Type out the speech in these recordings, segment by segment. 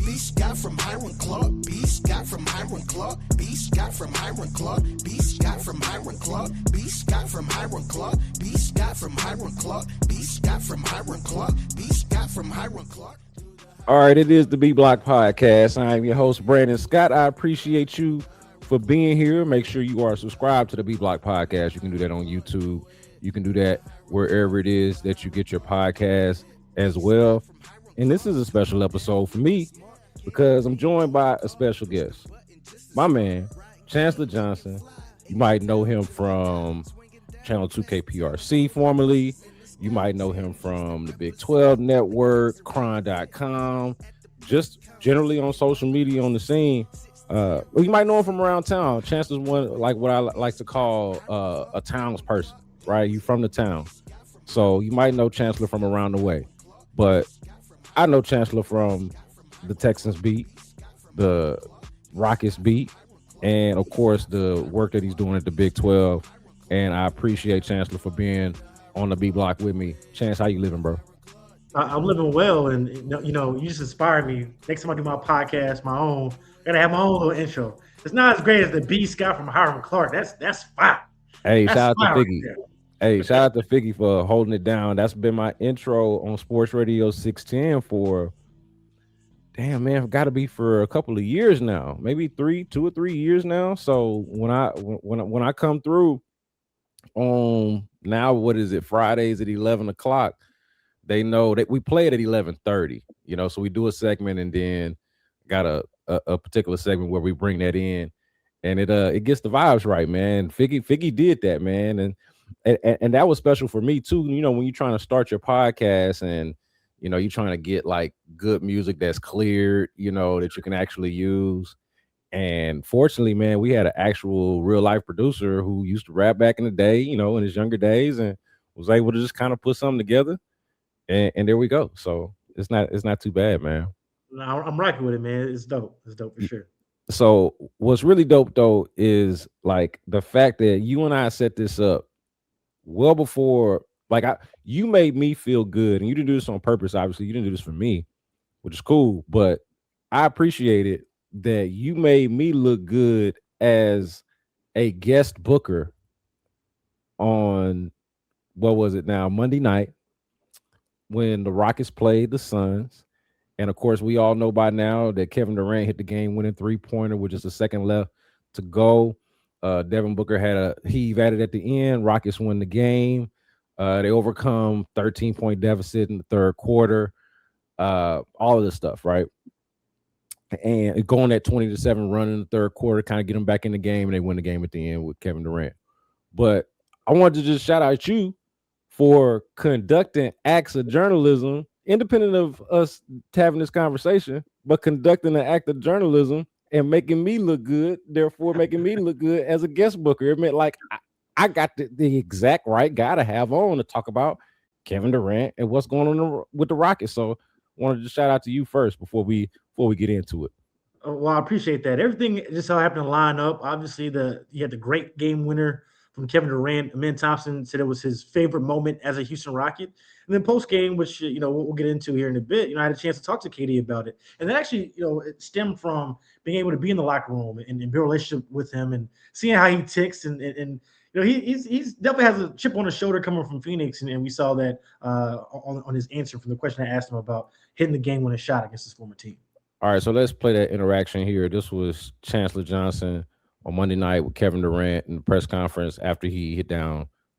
B.Scott from Hiram Clark, B.Scott from Hiram Clark, B.Scott from Hiram Clark, B.Scott from Hiram Clark, B.Scott from Hiram Clark, B.Scott from Hiram Clark, B.Scott from Hiram Clark, B.Scott from Hiram Clark. All right, it is the B-Block Podcast. I'm your host, Brandon Scott. I appreciate you for being here. Make sure you are subscribed to the B-Block Podcast. You can do that on YouTube. You can do that wherever it is that you get your podcast as well. And this is a special episode for me because I'm joined by a special guest. My man, Chancellor Johnson. You might know him from Channel 2K PRC formerly. You might know him from the Big 12 Network, Cron.com, just generally on social media on the scene. You might know him from around town. Chancellor's one, like what I like to call a townsperson, right? You from the town. So you might know Chancellor from around the way. But I know Chancellor from the Texans beat, the Rockets beat, and of course the work that he's doing at the Big 12. And I appreciate Chancellor for being on the B Block with me. Chance, how you living, bro? I'm living well, and you just inspired me. Next time I do my podcast, my own, I gotta have my own little intro. It's not as great as the B.Scott from Hiram Clark. That's fine. Hey, that's shout out to right Figgy. there. Hey, shout out to Figgy for holding it down. That's been my intro on Sports Radio 610 for, damn man, got to be for a couple of years now, maybe 2 or 3 years now. So when I come through on now, what is it, Fridays at 11 o'clock, they know that we play it at 11:30. So we do a segment and then got a particular segment where we bring that in, and it gets the vibes right, man. Figgy did that, man, and that was special for me too. When you're trying to start your podcast and you're trying to get like good music that's cleared, that you can actually use. And fortunately, man, we had an actual real life producer who used to rap back in the day, in his younger days, and was able to just kind of put something together. And there we go. So it's not too bad, man. No, I'm rocking with it, man. It's dope. It's dope for sure. So what's really dope though is like the fact that you and I set this up well before, like you made me feel good, and you didn't do this on purpose. Obviously, you didn't do this for me, which is cool, but I appreciate it that you made me look good as a guest booker on, what was it now, Monday night when the Rockets played the Suns. And of course, we all know by now that Kevin Durant hit the game-winning three-pointer with just a second left to go. Devin Booker had a heave at it at the end. Rockets win the game. They overcome 13-point deficit in the third quarter. All of this stuff, right? And going that 20-7 run in the third quarter, kind of get them back in the game, and they win the game at the end with Kevin Durant. But I wanted to just shout out you for conducting acts of journalism, independent of us having this conversation, but conducting an act of journalism and making me look good, therefore making me look good as a guest booker. It meant like I got the exact right guy to have on to talk about Kevin Durant and what's going on with the Rockets. So I wanted to shout out to you first before we get into it. Well, I appreciate that. Everything just so happened to line up. Obviously, you had the great game winner from Kevin Durant. Amin Thompson said it was his favorite moment as a Houston Rocket. And then post game, which we'll get into here in a bit, I had a chance to talk to KD about it, and that actually it stemmed from being able to be in the locker room and build a relationship with him and seeing how he ticks and he's definitely has a chip on his shoulder coming from Phoenix, and we saw that on his answer from the question I asked him about hitting the game-winning shot against his former team. All right, so let's play that interaction here. This was Chancellor Johnson on Monday night with Kevin Durant in the press conference after he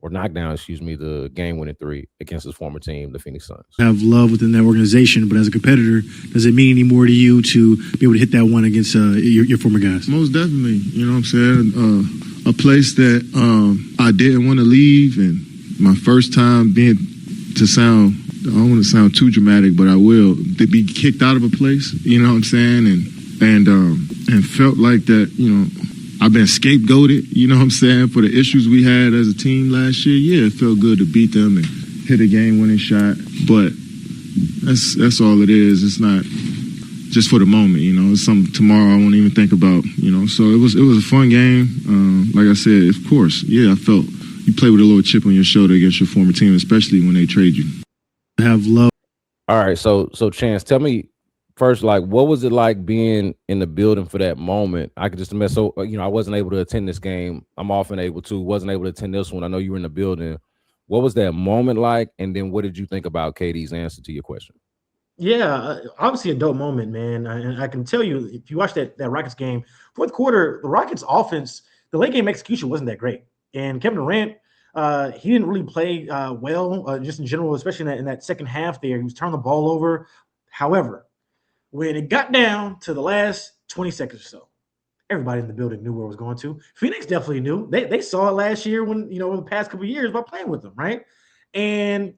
knocked down, the game-winning three against his former team, the Phoenix Suns. Have love within that organization, but as a competitor, does it mean any more to you to be able to hit that one against your former guys? Most definitely. You know what I'm saying? A place that I didn't want to leave, and my first time I don't want to sound too dramatic, but I will, to be kicked out of a place, you know what I'm saying? And felt like that, I've been scapegoated, you know what I'm saying, for the issues we had as a team last year. Yeah, it felt good to beat them and hit a game-winning shot, but that's all it is. It's not just for the moment. It's something tomorrow I won't even think about. So it was a fun game. Like I said, of course, I felt you play with a little chip on your shoulder against your former team, especially when they trade you. Have love. All right, so Chance, tell me first, like, what was it like being in the building for that moment? I could just imagine. So, I wasn't able to attend this game. I'm often wasn't able to attend this one. I know you were in the building. What was that moment like? And then what did you think about KD's answer to your question? Yeah, obviously a dope moment, man. And I can tell you, if you watch that Rockets game, fourth quarter, the Rockets offense, the late game execution wasn't that great. And Kevin Durant, he didn't really play well, just in general, especially in that second half there. He was turning the ball over. However, when it got down to the last 20 seconds or so, everybody in the building knew where it was going to. Phoenix definitely knew. They saw it last year when, the past couple of years by playing with them, right? And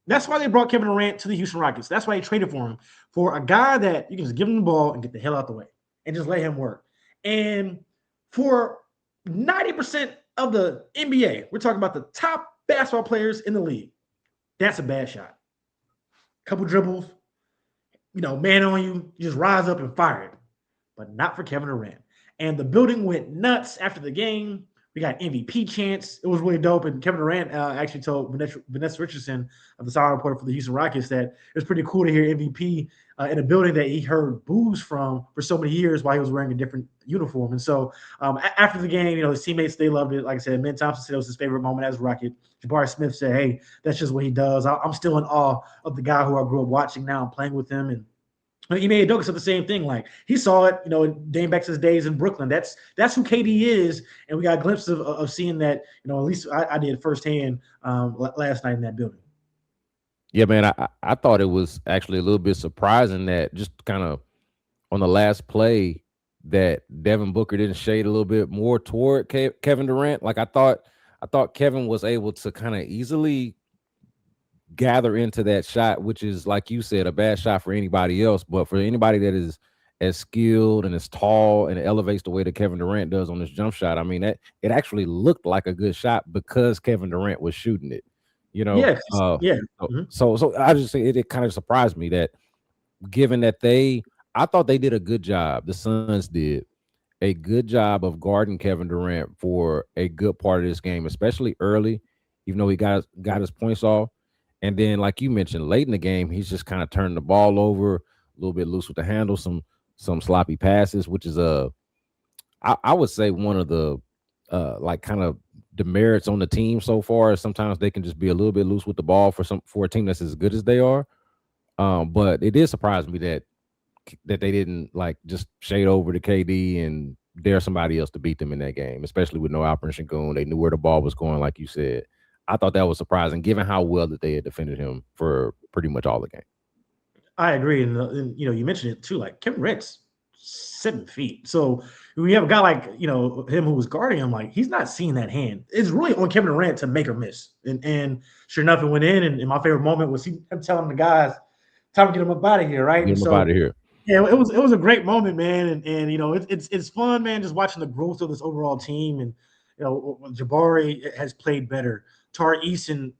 that's why they brought Kevin Durant to the Houston Rockets. That's why they traded for him, for a guy that you can just give him the ball and get the hell out the way and just let him work. And for 90% of the NBA, we're talking about the top basketball players in the league. That's a bad shot. Couple dribbles, man on you, you just rise up and fire it. But not for Kevin Durant. And the building went nuts after the game. We got MVP chants. It was really dope. And Kevin Durant actually told Vanessa Richardson of the sideline reporter for the Houston Rockets that it was pretty cool to hear MVP in a building that he heard boos from for so many years while he was wearing a different uniform. And so after the game, his teammates, they loved it. Like I said, Ben Thompson said it was his favorite moment as a Rocket. Jabari Smith said, hey, that's just what he does. I'm still in awe of the guy who I grew up watching now and playing with him. And Ime Udoka said the same thing. Like, he saw it, dating back to his days in Brooklyn. That's who KD is, and we got a glimpse of seeing that. At least I did firsthand last night in that building. Yeah, man, I thought it was actually a little bit surprising that just kind of on the last play that Devin Booker didn't shade a little bit more toward Kevin Durant. Like, I thought Kevin was able to kind of easily gather into that shot, which is, like you said, a bad shot for anybody else, but for anybody that is as skilled and as tall and elevates the way that Kevin Durant does on this jump shot, I mean, that it actually looked like a good shot because Kevin Durant was shooting it, Yeah. So I just say it kind of surprised me that, given that I thought they did a good job, the Suns did a good job of guarding Kevin Durant for a good part of this game, especially early, even though he got his points off. And then, like you mentioned, late in the game, he's just kind of turning the ball over, a little bit loose with the handle, some sloppy passes, which is I would say one of the like kind of demerits on the team so far. Sometimes they can just be a little bit loose with the ball for a team that's as good as they are. But it did surprise me that they didn't like just shade over to KD and dare somebody else to beat them in that game, especially with no Alperen Sengun. They knew where the ball was going, like you said. I thought that was surprising, given how well that they had defended him for pretty much all the game. I agree, and you mentioned it too. Like, Kevin Durant's 7 feet, so when you have a guy like him who was guarding him, like, he's not seeing that hand. It's really on Kevin Durant to make or miss, and sure enough, it went in. And my favorite moment was him telling the guys, "Time to get him up out of here!" Right? Get him up out of here. Yeah, it was a great moment, man, and it's fun, man, just watching the growth of this overall team. And Jabari has played better. Tari Eason,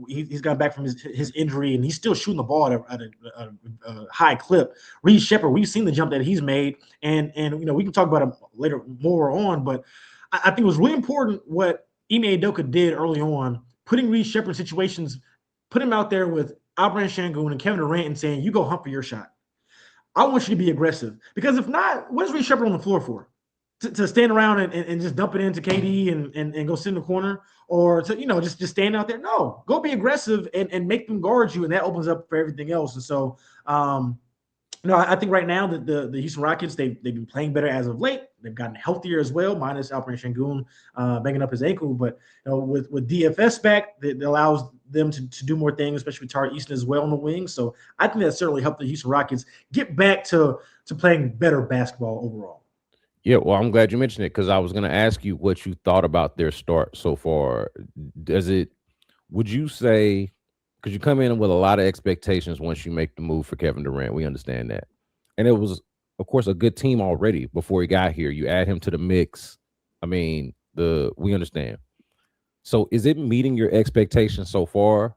he's got back from his injury, and he's still shooting the ball at a high clip. Reed Sheppard, we've seen the jump that he's made, and we can talk about him later more on, but I think it was really important what Ime Udoka did early on, putting Reed Sheppard in situations, put him out there with Alperen Sengun and Kevin Durant and saying, you go hunt for your shot. I want you to be aggressive, because if not, what is Reed Sheppard on the floor for? To stand around and just dump it into KD and go sit in the corner, or to just stand out there? No, go be aggressive and make them guard you, and that opens up for everything else. And so I think right now that the Houston Rockets, they've been playing better as of late. They've gotten healthier as well, minus Alperen Sengun banging up his ankle. But with DFS back, that allows them to do more things, especially with Tari Eason as well on the wing. So I think that certainly helped the Houston Rockets get back to playing better basketball overall. Yeah, well, I'm glad you mentioned it, because I was going to ask you what you thought about their start so far. Would you say, because you come in with a lot of expectations once you make the move for Kevin Durant, we understand that. And it was, of course, a good team already before he got here. You add him to the mix. I mean, we understand. So is it meeting your expectations so far?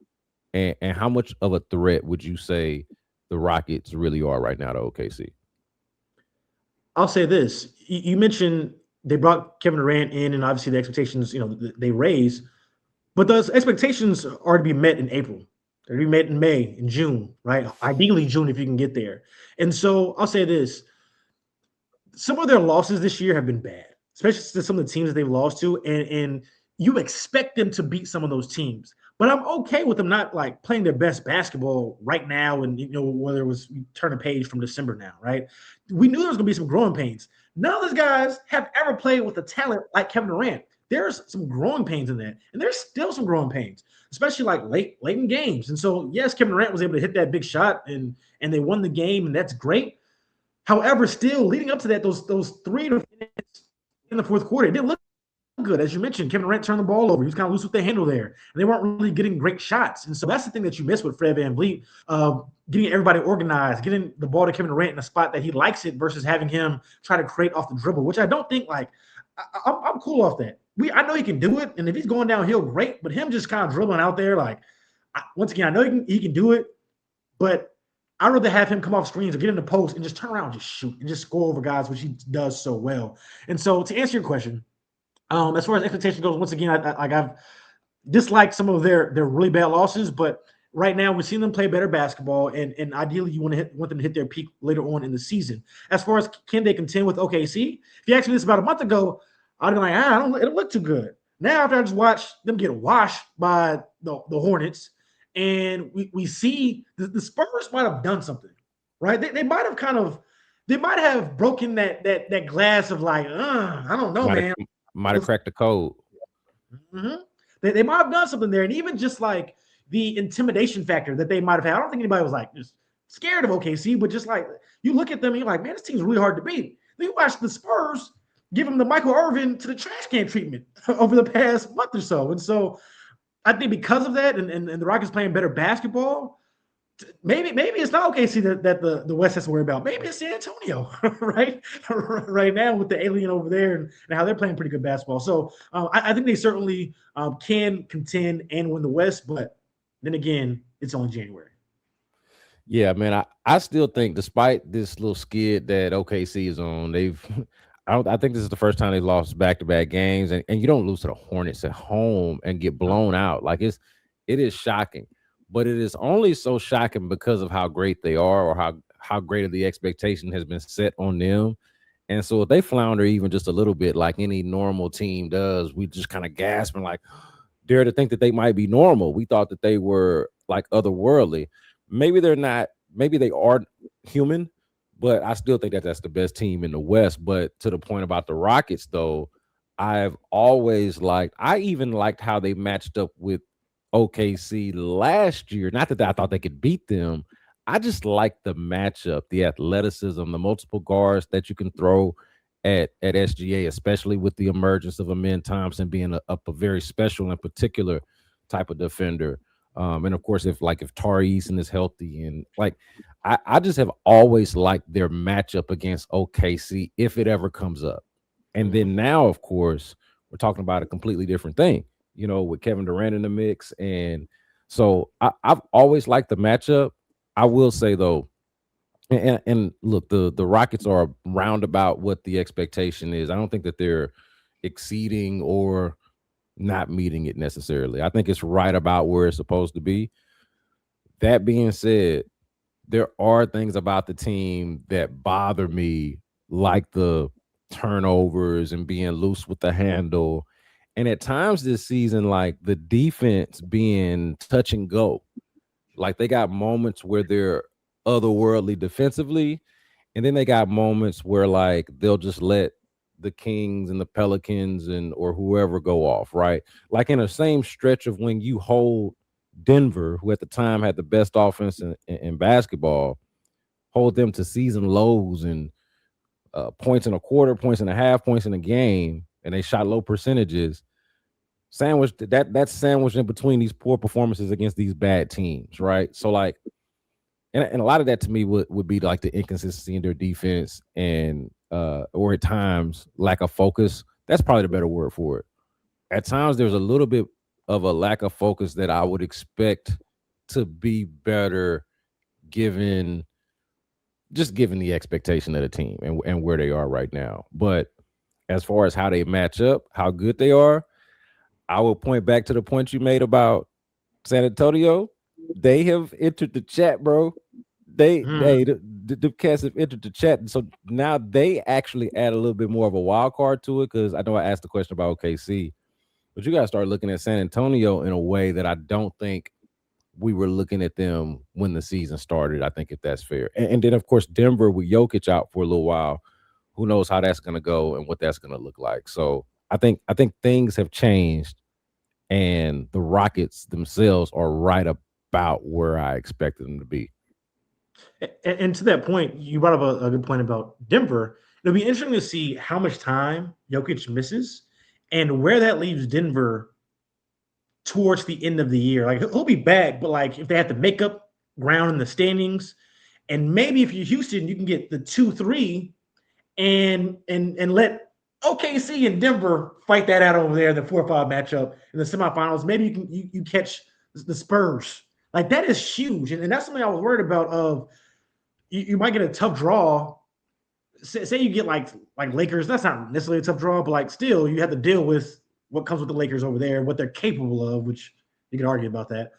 And how much of a threat would you say the Rockets really are right now to OKC? I'll say this. You mentioned they brought Kevin Durant in, and obviously the expectations, they raised, but those expectations are to be met in April. They're to be met in May, in June, right? Ideally June if you can get there. And so I'll say this: some of their losses this year have been bad, especially to some of the teams that they've lost to, and you expect them to beat some of those teams. But I'm okay with them not like playing their best basketball right now, and whether it was turn a page from December now, right? We knew there was going to be some growing pains. None of those guys have ever played with a talent like Kevin Durant. There's some growing pains in that, and there's still some growing pains, especially like late in games. And so, yes, Kevin Durant was able to hit that big shot, and they won the game, and that's great. However, still leading up to that, those 3 to 4 minutes in the fourth quarter, it didn't look good. As you mentioned, Kevin Durant turned the ball over. He was kind of loose with the handle there. And they weren't really getting great shots. And so that's the thing that you miss with Fred VanVleet, getting everybody organized, getting the ball to Kevin Durant in a spot that he likes it versus having him try to create off the dribble, which I don't think I'm cool off that. I know he can do it. And if he's going downhill, great. But him just kind of dribbling out there, once again, I know he can do it, but I'd rather have him come off screens or get in the post and just turn around and just shoot and just score over guys, which he does so well. And so to answer your question, as far as expectation goes, once again, I've disliked some of their really bad losses, but right now we're seeing them play better basketball, and ideally you want them to hit their peak later on in the season. As far as can they contend with OKC, if you asked me this about a month ago, I'd be like, it don't look too good. Now after I just watched them get washed by the Hornets, and we see the Spurs might have done something, right? They might have broken that glass of I don't know, man. Might have cracked the code. Mm-hmm. They might have done something there, and even just like the intimidation factor that they might have had. I don't think anybody was just scared of OKC, but just you look at them and you're like, man, this team's really hard to beat. Then you watch the Spurs give them the Michael Irvin to the trash can treatment over the past month or so, and so I think because of that, and the Rockets playing better basketball, maybe it's not OKC that the West has to worry about. Maybe it's San Antonio, right? Right now with the alien over there and how they're playing pretty good basketball. So I think they certainly can contend and win the West, but then again, it's only January. Yeah, man. I still think, despite this little skid that OKC is on, I think this is the first time they've lost back-to-back games, and you don't lose to the Hornets at home and get blown out. It is shocking, but it is only so shocking because of how great they are, or how great of the expectation has been set on them. And so if they flounder even just a little bit, like any normal team does, we just kind of gasp and dare to think that they might be normal. We thought that they were otherworldly. Maybe they're not. Maybe they are human. But I still think that that's the best team in the West. But to the point about the Rockets, though, I've always I even liked how they matched up with OKC last year. Not that I thought they could beat them. I just liked the matchup, the athleticism, the multiple guards that you can throw at SGA, especially with the emergence of Amen Thompson being a very special and particular type of defender. And of course, if Tari Eason is healthy, and I just have always liked their matchup against OKC if it ever comes up. And then now, of course, we're talking about a completely different thing, with Kevin Durant in the mix. And so I've always liked the matchup. I will say, though, and look, the Rockets are roundabout what the expectation is. I don't think that they're exceeding or not meeting it necessarily. I think it's right about where it's supposed to be. That being said, there are things about the team that bother me, like the turnovers and being loose with the handle. And at times this season, the defense being touch and go. They got moments where they're otherworldly defensively, and then they got moments where they'll just let the Kings and the Pelicans or whoever go off, right? In the same stretch of when you hold Denver, who at the time had the best offense in basketball, hold them to season lows and points in a quarter, points and a half, points in a game, and they shot low percentages. That's sandwiched in between these poor performances against these bad teams, right? So and a lot of that to me would be the inconsistency in their defense and or at times lack of focus. That's probably the better word for it. At times there's a little bit of a lack of focus that I would expect to be better given just given the expectation of the team and where they are right now. But as far as how they match up, how good they are, I will point back to the point you made about San Antonio. They have entered the chat, bro. The cats have entered the chat, and so now they actually add a little bit more of a wild card to it. Because I know I asked the question about OKC, but you got to start looking at San Antonio in a way that I don't think we were looking at them when the season started. I think if that's fair, and then of course Denver with Jokic out for a little while, who knows how that's going to go and what that's going to look like. So I think things have changed, and the Rockets themselves are right about where I expected them to be. And to that point, you brought up a good point about Denver. It'll be interesting to see how much time Jokic misses and where that leaves Denver towards the end of the year. Like he'll be back, but like if they have to make up ground in the standings, and maybe if you're Houston, you can get the 2-3 and let OKC and Denver fight that out over there in the 4-5 matchup in the semifinals. Maybe you catch the Spurs. Like that is huge, and that's something I was worried about. Of you might get a tough draw. Say you get like Lakers. That's not necessarily a tough draw, but like still you have to deal with what comes with the Lakers over there, what they're capable of, which you could argue about that.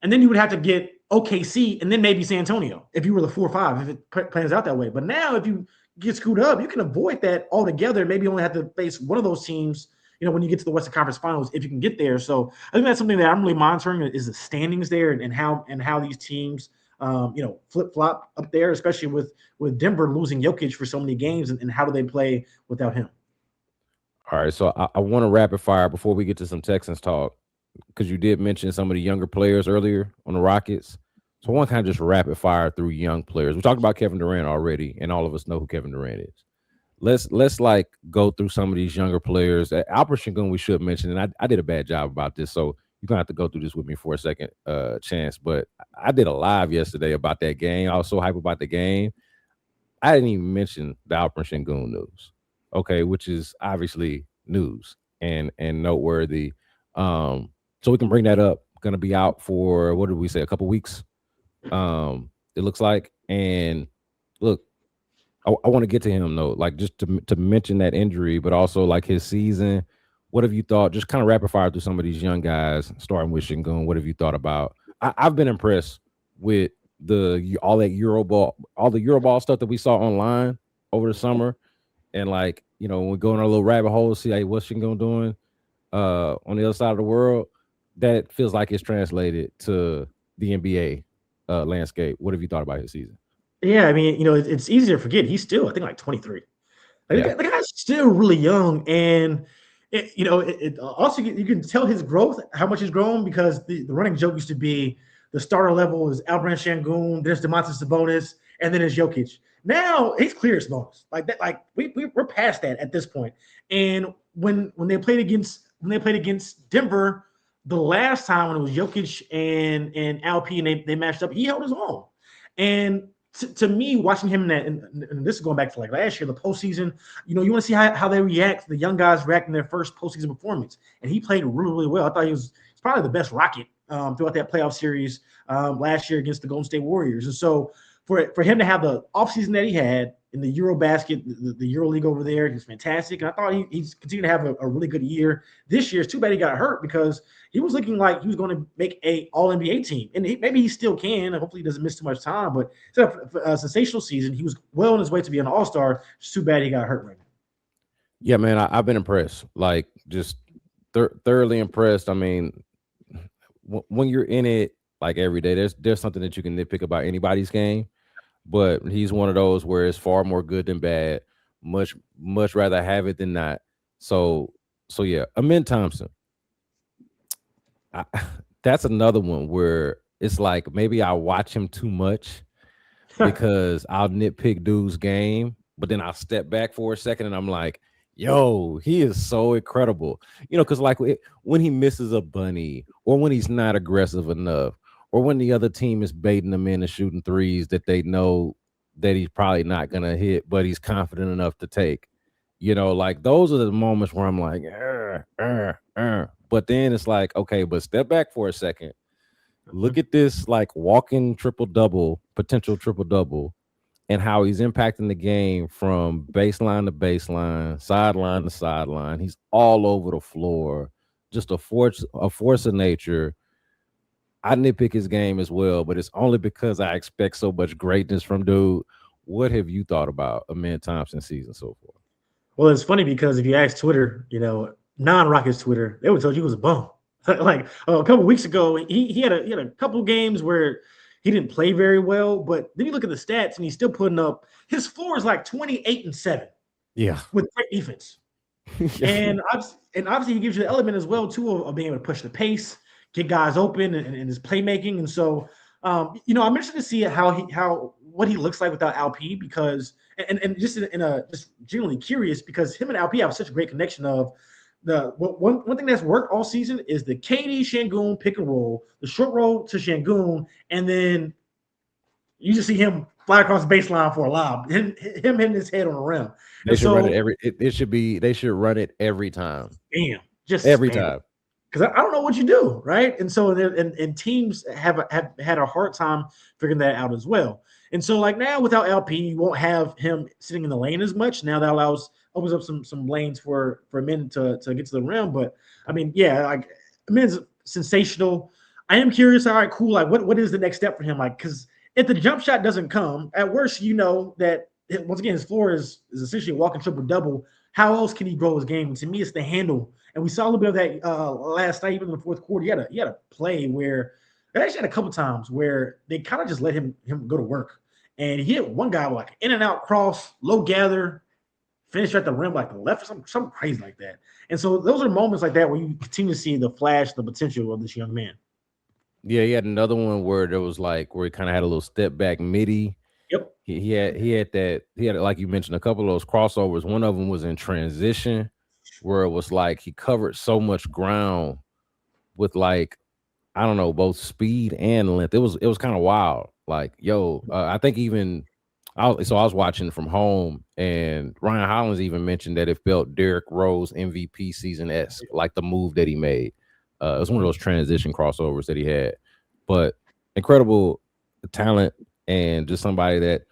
And then you would have to get OKC and then maybe San Antonio if you were the 4-5, if it plans out that way. But now if you get screwed up, you can avoid that altogether. Maybe you only have to face one of those teams, when you get to the Western Conference Finals, if you can get there. So I think that's something that I'm really monitoring is the standings there and how these teams flip-flop up there, especially with Denver losing Jokic for so many games, and how do they play without him? All right, so I want to rapid fire before we get to some Texans talk, because you did mention some of the younger players earlier on the Rockets. So I want to kind of just rapid fire through young players. We talked about Kevin Durant already, and all of us know who Kevin Durant is. Let's like go through some of these younger players. Alperen Sengun we should mention, and I did a bad job about this, so you're gonna have to go through this with me for a second, Chance. But I did a live yesterday about that game. I was so hype about the game. I didn't even mention the Alperen Sengun news, okay, which is obviously news and noteworthy. So we can bring that up. Gonna be out for, what did we say, a couple weeks? It looks like. And look, I want to get to him though, like just to mention that injury, but also like his season. What have you thought? Just kind of rapid fire through some of these young guys, starting with Sengun. What have you thought about? I've been impressed with all the Euroball stuff that we saw online over the summer, and like when we go in our little rabbit hole, see like what's Sengun doing on the other side of the world. That feels like it's translated to the NBA landscape. What have you thought about his season? Yeah, I mean, it's easy to forget. He's still, I think, like 23. The guy's still really young, and it also you can tell his growth, how much he's grown, because the running joke used to be the starter level is Alperen Sengun, there's Domantas Sabonis, and then there's Jokic. Now he's clear as Sabonis. Like that, like we're past that at this point. And when they played against Denver the last time, when it was Jokic and Alp, and they matched up, he held his own. And to me, watching him in that, and this is going back to like last year, the postseason, you want to see how they react, the young guys react in their first postseason performance. And he played really, really well. I thought he was probably the best Rocket throughout that playoff series last year against the Golden State Warriors. And so for him to have the offseason that he had in the Eurobasket, the Euro League over there, he's fantastic. And I thought he's continued to have a really good year this year. It's too bad he got hurt, because he was looking like he was going to make a All-NBA team. And maybe he still can. Hopefully he doesn't miss too much time. But it's a sensational season. He was well on his way to be an All-Star. It's too bad he got hurt right now. Yeah, man, I've been impressed. Like, just thoroughly impressed. I mean, when you're in it, like every day, there's something that you can nitpick about anybody's game. But he's one of those where it's far more good than bad. Much rather have it than not. So yeah, Amen Thompson. That's another one where it's like maybe I watch him too much because I'll nitpick dude's game, but then I'll step back for a second and I'm like, yo, he is so incredible. Because like when he misses a bunny, or when he's not aggressive enough, or when the other team is baiting him into shooting threes that they know that he's probably not going to hit, but he's confident enough to take. Like those are the moments where I'm like, but then it's like, okay, but step back for a second. Look at this like walking potential triple-double, and how he's impacting the game from baseline to baseline, sideline to sideline. He's all over the floor, just a force of nature. I nitpick his game as well, but it's only because I expect so much greatness from dude. What have you thought about Amen Thompson's season so far? Well, it's funny because if you ask Twitter, non-Rockets Twitter, they would tell you he was a bum. Like a couple weeks ago, he had a couple games where he didn't play very well, but then you look at the stats and he's still putting up. His floor is like 28-7. Yeah, with great defense, and obviously he gives you the element as well too of being able to push the pace, get guys open, and his playmaking. And so, I'm interested to see what he looks like without LP because, and just just genuinely curious because him and LP have such a great connection of. One thing that's worked all season is the KD Sengun pick and roll, the short roll to Sengun, and then you just see him fly across the baseline for a lob. Him hitting his head on the rim. They should run it they should run it every time. Bam, just every time. Because I don't know what you do, right? And so and teams have had a hard time figuring that out as well. And so like now without LP, you won't have him sitting in the lane as much. Now that opens up some lanes for men to get to the rim. But I mean, yeah, like men's sensational. I am curious. All right, cool. Like, what is the next step for him? Like, because if the jump shot doesn't come, at worst, that once again his floor is essentially a walking triple double. How else can he grow his game? And to me, it's the handle. And we saw a little bit of that last night, even in the fourth quarter. He had a play where they actually had a couple times where they kind of just let him go to work. And he hit one guy with like an in and out cross, low gather, finish at the rim like the left or something crazy like that. And so those are moments like that where you continue to see the flash, the potential of this young man. Yeah, he had another one where there was like where he kind of had a little step back midi. Yep. He had like you mentioned a couple of those crossovers. One of them was in transition where it was like he covered so much ground with like I don't know both speed and length. It was kind of wild. Like I think even I was watching from home and Ryan Hollins even mentioned that it felt Derrick Rose MVP season-esque, like the move that he made. It was one of those transition crossovers that he had, but incredible talent and just somebody that,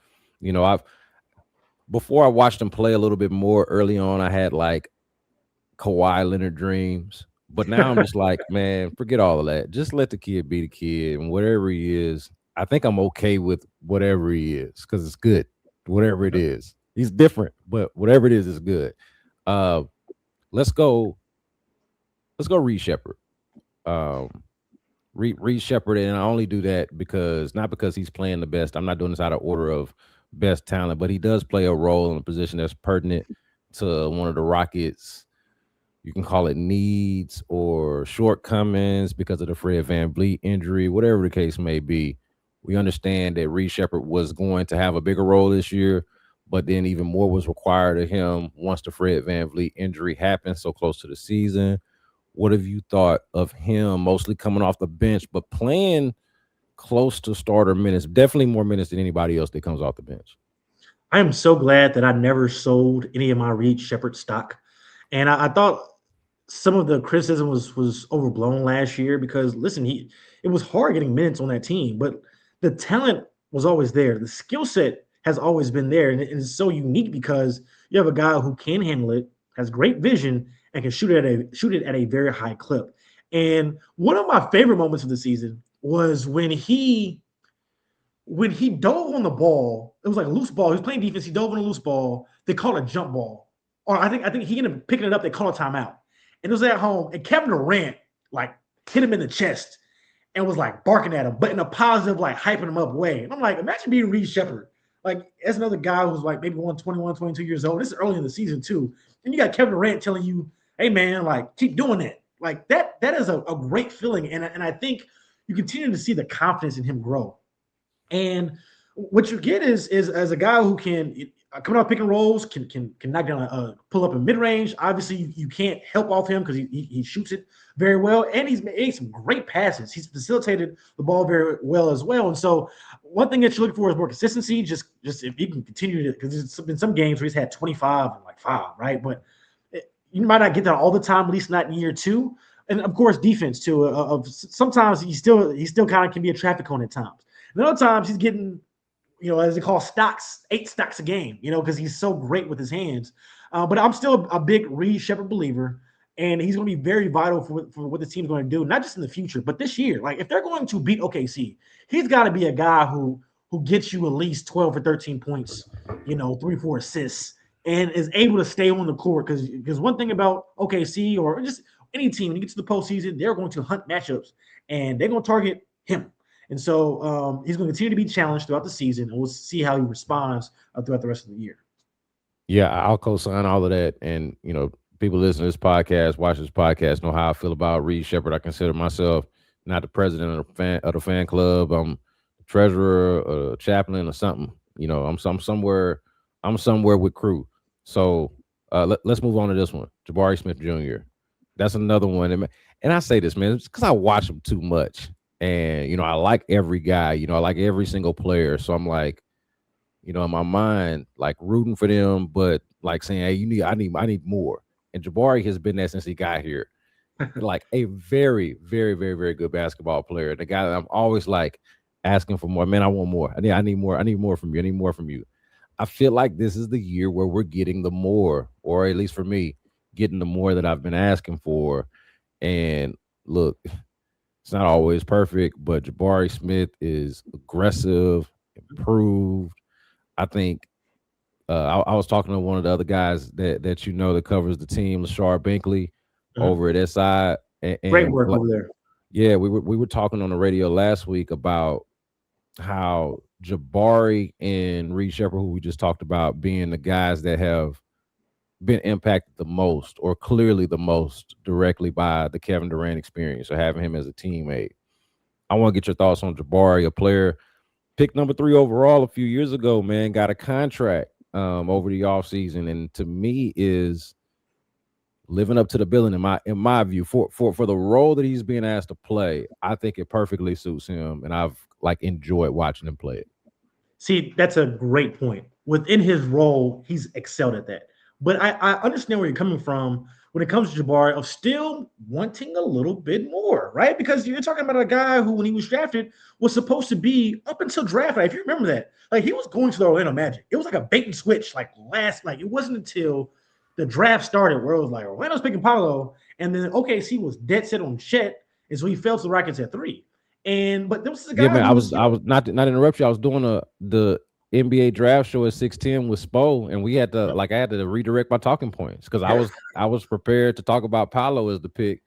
before I watched him play a little bit more early on, I had like Kawhi Leonard dreams, but now I'm just like, man, forget all of that. Just let the kid be the kid and whatever he is. I think I'm okay with whatever he is because it's good. Whatever it is, he's different, but whatever it is good. Let's go Reed Sheppard. Reed Sheppard, and I only do that not because he's playing the best. I'm not doing this out of order of best talent, but he does play a role in a position that's pertinent to one of the Rockets. You can call it needs or shortcomings because of the Fred VanVleet injury, whatever the case may be. We understand that Reed Sheppard was going to have a bigger role this year, but then even more was required of him once the Fred VanVleet injury happened so close to the season. What have you thought of him mostly coming off the bench, but playing close to starter minutes, definitely more minutes than anybody else that comes off the bench? I am so glad that I never sold any of my Reed Sheppard stock. And I thought some of the criticism was overblown last year because, listen, it was hard getting minutes on that team, but the talent was always there. The skill set has always been there. And it's so unique because you have a guy who can handle it, has great vision, and can shoot it at a very high clip. And one of my favorite moments of the season was when he dove on the ball. It was like a loose ball. He was playing defense. He dove on a loose ball. They called a jump ball. Or I think he ended up picking it up. They called a timeout. And it was at home. And Kevin Durant like hit him in the chest and was like barking at him, but in a positive, like hyping him up way. And I'm like, imagine being Reed Sheppard. Like, that's another guy who's like maybe 21, 22 years old. This is early in the season too. And you got Kevin Durant telling you, hey man, like keep doing it. Like that is a great feeling. And I think you continue to see the confidence in him grow. And what you get is as a guy who can coming off pick and rolls, can knock down a pull up in mid range. Obviously, you can't help off him because he shoots it very well, and he's made some great passes. He's facilitated the ball very well as well. And so, one thing that you're looking for is more consistency. Just if you can continue to, because there's been some games where he's had 25 and like 5, right? But you might not get that all the time, at least not in year 2. And of course, defense too. Of sometimes he still kind of can be a traffic cone at times. And other times he's getting as they call stocks, 8 stocks a game, because he's so great with his hands. But I'm still a big Reed Sheppard believer, and he's going to be very vital for what the team's going to do, not just in the future, but this year. Like, if they're going to beat OKC, he's got to be a guy who gets you at least 12 or 13 points, 3-4 assists, and is able to stay on the court. Because one thing about OKC or just any team, when you get to the postseason, they're going to hunt matchups, and they're going to target him. And so he's going to continue to be challenged throughout the season, and we'll see how he responds throughout the rest of the year. Yeah, I'll co-sign all of that. And, people listen to this podcast, watch this podcast, know how I feel about Reed Sheppard. I consider myself not the president of the fan club. I'm the treasurer, chaplain, or something. I'm somewhere with crew. So let's move on to this one. Jabari Smith Jr. That's another one. And I say this, man, it's because I watch him too much. And, I like every guy, I like every single player. So I'm like, in my mind, like rooting for them, but like saying, hey, I need more. And Jabari has been that since he got here. Like a very, very, very, very good basketball player. The guy that I'm always like asking for more. Man, I want more. I need more. I need more from you. I need more from you. I feel like this is the year where we're getting the more, or at least for me, getting the more that I've been asking for. And look, it's not always perfect, but Jabari Smith is aggressive, improved. I think I was talking to one of the other guys that that covers the team, Lashard Binkley, over at SI. And great work over there. Yeah, we were talking on the radio last week about how Jabari and Reed Sheppard, who we just talked about, being the guys that have been impacted the most, or clearly the most, directly by the Kevin Durant experience, or having him as a teammate. I want to get your thoughts on Jabari, a player picked number 3 overall a few years ago, man, got a contract over the offseason, and to me is living up to the billing in my view for the role that he's being asked to play. I think it perfectly suits him, and I've enjoyed watching him play it. See, that's a great point. Within his role, he's excelled at that. But I understand where you're coming from when it comes to Jabari of still wanting a little bit more, right? Because you're talking about a guy who, when he was drafted, was supposed to be up until draft night. If you remember that, he was going to the Orlando Magic. It was like a bait and switch, it wasn't until the draft started where it was like Orlando's picking Paolo, and then OKC was dead set on Chet, and so he fell to the Rockets at 3. But there was a guy. Yeah, man, I was not to interrupt you. I was doing the NBA draft show at 610 with Spo, and we had to I had to redirect my talking points because I was prepared to talk about Paolo as the pick,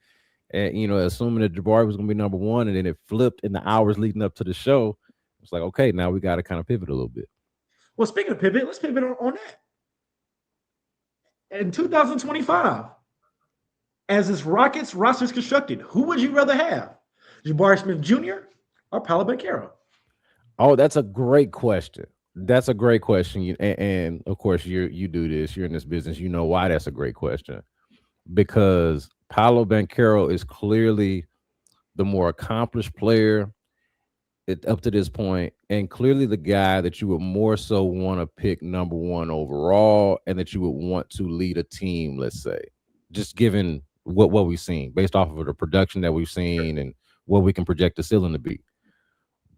and assuming that Jabari was going to be number 1, and then it flipped in the hours leading up to the show. It's like, okay, now we got to kind of pivot a little bit. Well, speaking of pivot, let's pivot on that. In 2025, as this Rockets roster is constructed, who would you rather have, Jabari Smith Jr. or Paolo Banchero? Oh, that's a great question. That's a great question. And of course, you do this. You're in this business. You know why that's a great question. Because Paolo Banchero is clearly the more accomplished player up to this point, and clearly the guy that you would more so want to pick number 1 overall, and that you would want to lead a team, let's say, just given what we've seen, based off of the production that we've seen and what we can project the ceiling to be.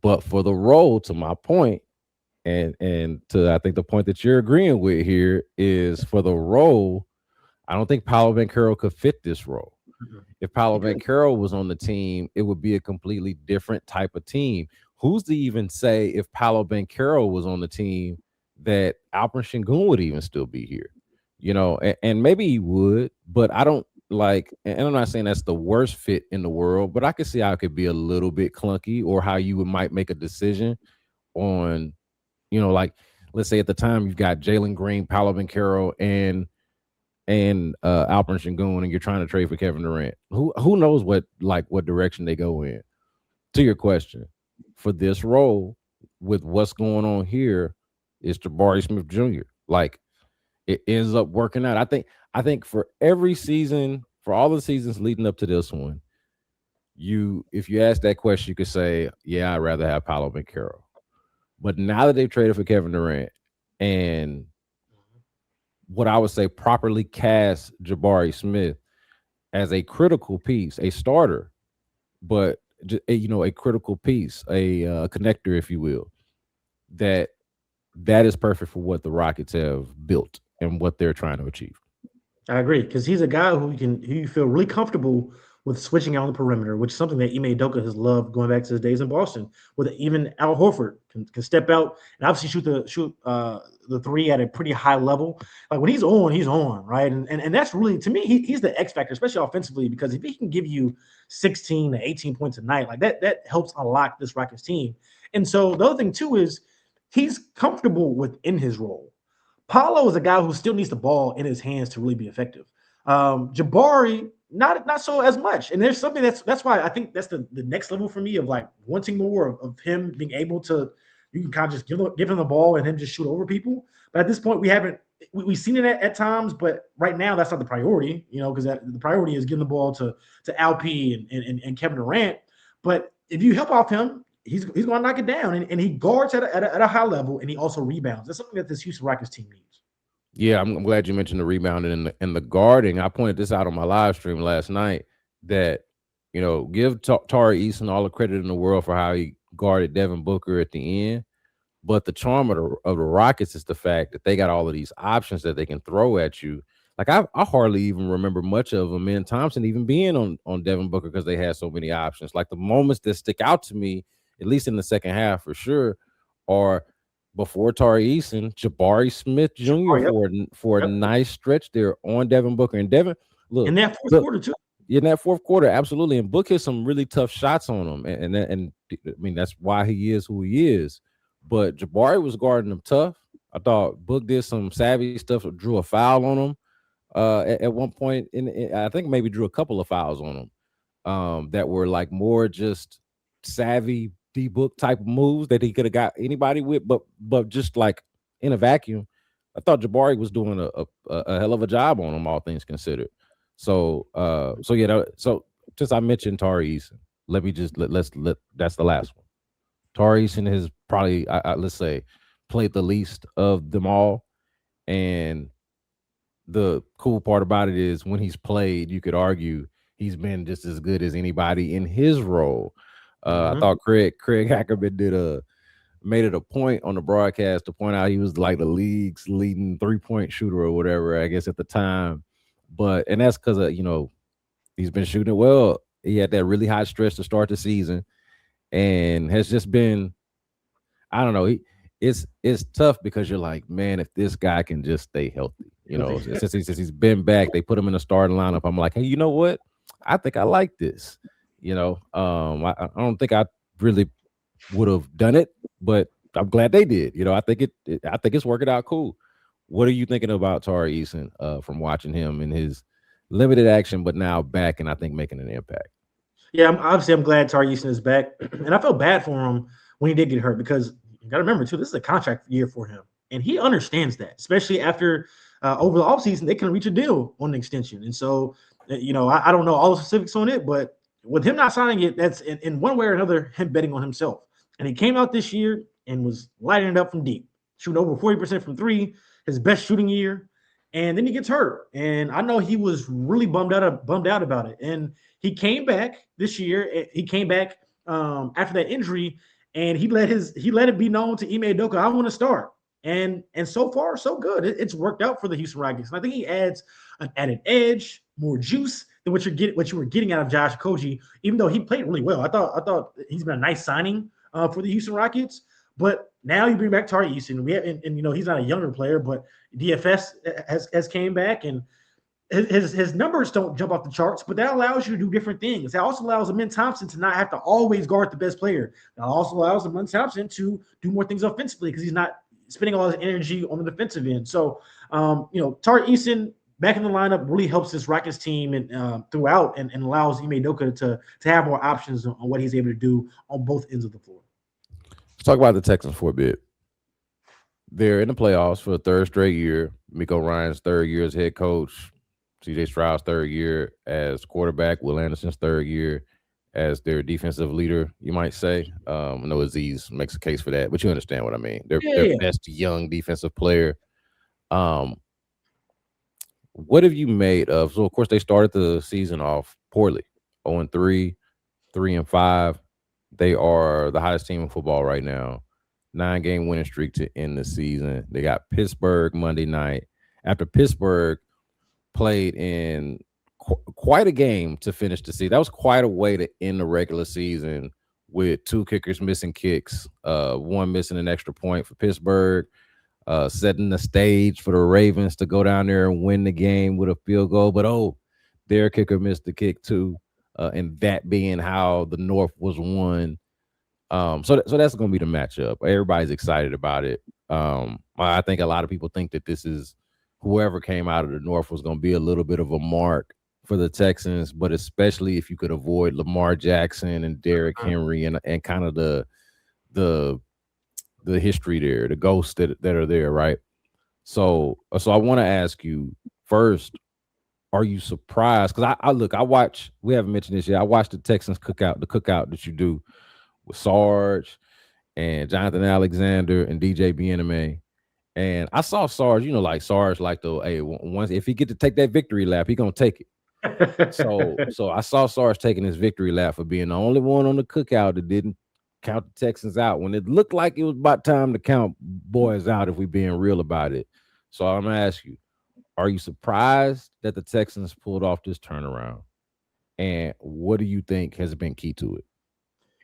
But for the role, to my point, and to I think the point that you're agreeing with here is, for the role, I don't think Paolo Banchero could fit this role. If Paolo Banchero was on the team, it would be a completely different type of team. Who's to even say, if Paolo Banchero was on the team, that Alperen Sengun would even still be here? And maybe he would, but I don't and I'm not saying that's the worst fit in the world, but I could see how it could be a little bit clunky, or how you might make a decision on, let's say at the time you've got Jalen Green, Paolo Banchero, and Alperen Sengun, and you're trying to trade for Kevin Durant. Who knows what direction they go in? To your question, for this role, with what's going on here, is Jabari Smith Jr. It ends up working out. I think for every season, for all the seasons leading up to this one, if you ask that question, you could say, yeah, I'd rather have Paolo Banchero. But now that they've traded for Kevin Durant, and what I would say properly cast Jabari Smith as a critical piece, a starter, but a critical piece, a connector, if you will, that that is perfect for what the Rockets have built and what they're trying to achieve. I agree because he's a guy who you feel really comfortable with switching out on the perimeter, which is something that Ime Udoka has loved going back to his days in Boston. With even Al Horford can step out and obviously shoot the three at a pretty high level. Like when he's on, right? And that's really, to me, he's the X factor, especially offensively, because if he can give you 16 to 18 points a night, like that helps unlock this Rockets team. And so the other thing too is he's comfortable within his role. Paulo is a guy who still needs the ball in his hands to really be effective. Jabari, not so as much. And there's something that's why I think that's the next level for me of like wanting more of him being able to, you can kind of just give him the ball and him just shoot over people. But at this point, we've seen it at times, but right now that's not the priority, because the priority is giving the ball to Alp and Kevin Durant. But if you help off him, he's going to knock it down, and he guards at a high level, and he also rebounds. That's something that this Houston Rockets team needs. Yeah, I'm glad you mentioned the rebounding and the guarding. I pointed this out on my live stream last night that, give Tari Eason all the credit in the world for how he guarded Devin Booker at the end. But the charm of the Rockets is the fact that they got all of these options that they can throw at you. Like I hardly even remember much of Amen Thompson even being on Devin Booker because they had so many options. Like the moments that stick out to me, at least in the second half for sure, are before Tari Eason, Jabari Smith Jr. for a nice stretch there on Devin Booker. And Devin, look. In that fourth quarter, too. In that fourth quarter, absolutely. And Book hit some really tough shots on him. And I mean, that's why he is who he is. But Jabari was guarding him tough. I thought Book did some savvy stuff, drew a foul on him at one point. I think maybe drew a couple of fouls on him that were like more just savvy D-Book type of moves that he could have got anybody with, but just like in a vacuum, I thought Jabari was doing a hell of a job on him, all things considered. So since I mentioned Tari Eason, let's that's the last one. Tari Eason has probably, let's say, played the least of them all, and the cool part about it is when he's played, you could argue he's been just as good as anybody in his role. I thought Craig Ackerman made it a point on the broadcast to point out he was like the league's leading 3-point shooter or whatever, I guess at the time. And that's because he's been shooting it well. He had that really hot stretch to start the season, and has just been, I don't know. It's tough because you're like, man, if this guy can just stay healthy, since he's been back, they put him in the starting lineup. I'm like, hey, you know what? I think I like this. I don't think I really would have done it, but I'm glad they did. I think it's working out cool. What are you thinking about Tari Eason from watching him in his limited action, but now back and I think making an impact? Yeah, I'm glad Tari Eason is back, and I felt bad for him when he did get hurt because you got to remember too, this is a contract year for him, and he understands that, especially after over the offseason they can reach a deal on an extension, and so I don't know all the specifics on it, but with him not signing it, that's in one way or another him betting on himself. And he came out this year and was lighting it up from deep, shooting over 40% from three, his best shooting year. And then he gets hurt. And I know he was really bummed out about it. And he came back this year. He came back after that injury, and he let it be known to Ime Udoka, I want to start. And so far, so good. It's worked out for the Houston Rockets. And I think he adds an added edge, more juice than what you were getting out of Josh Okogie, even though he played really well. I thought he's been a nice signing for the Houston Rockets. But now you bring back Tari Eason. And he's not a younger player, but DFS has came back, and his numbers don't jump off the charts, but that allows you to do different things. That also allows Amen Thompson to not have to always guard the best player. That also allows Amen Thompson to do more things offensively because he's not spending all his energy on the defensive end. So, Tari Eason back in the lineup really helps this Rockets team and throughout, and allows Ime Udoka to have more options on what he's able to do on both ends of the floor. Let's talk about the Texans for a bit. They're in the playoffs for the third straight year. Miko Ryan's third year as head coach. C.J. Stroud's third year as quarterback. Will Anderson's third year as their defensive leader, you might say. I know Aziz makes a case for that, but you understand what I mean. They're best young defensive player. What have you made of? So, of course, they started the season off poorly, 0-3, 3-5. They are the hottest team in football right now. 9-game winning streak to end the season. They got Pittsburgh Monday night. After Pittsburgh played in quite a game to finish the season. That was quite a way to end the regular season with 2 kickers missing kicks, one missing an extra point for Pittsburgh, setting the stage for the Ravens to go down there and win the game with a field goal. But their kicker missed the kick too, and that being how the North was won. So that's going to be the matchup. Everybody's excited about it. I think a lot of people think that this is whoever came out of the North was going to be a little bit of a mark for the Texans, but especially if you could avoid Lamar Jackson and Derrick Henry and kind of the history there, the ghosts that are there, right? So I want to ask you first, are you surprised? Because I watch, we haven't mentioned this yet, I watched the Texans cookout that you do with Sarge and Jonathan Alexander and DJ Bieniemy. And I saw Sarge, like Sarge, like once if he get to take that victory lap, he gonna take it. So I saw Sarge taking his victory lap for being the only one on the cookout that didn't count the Texans out when it looked like it was about time to count boys out if we being real about it. So I'm gonna ask you, are you surprised that the Texans pulled off this turnaround? And what do you think has been key to it?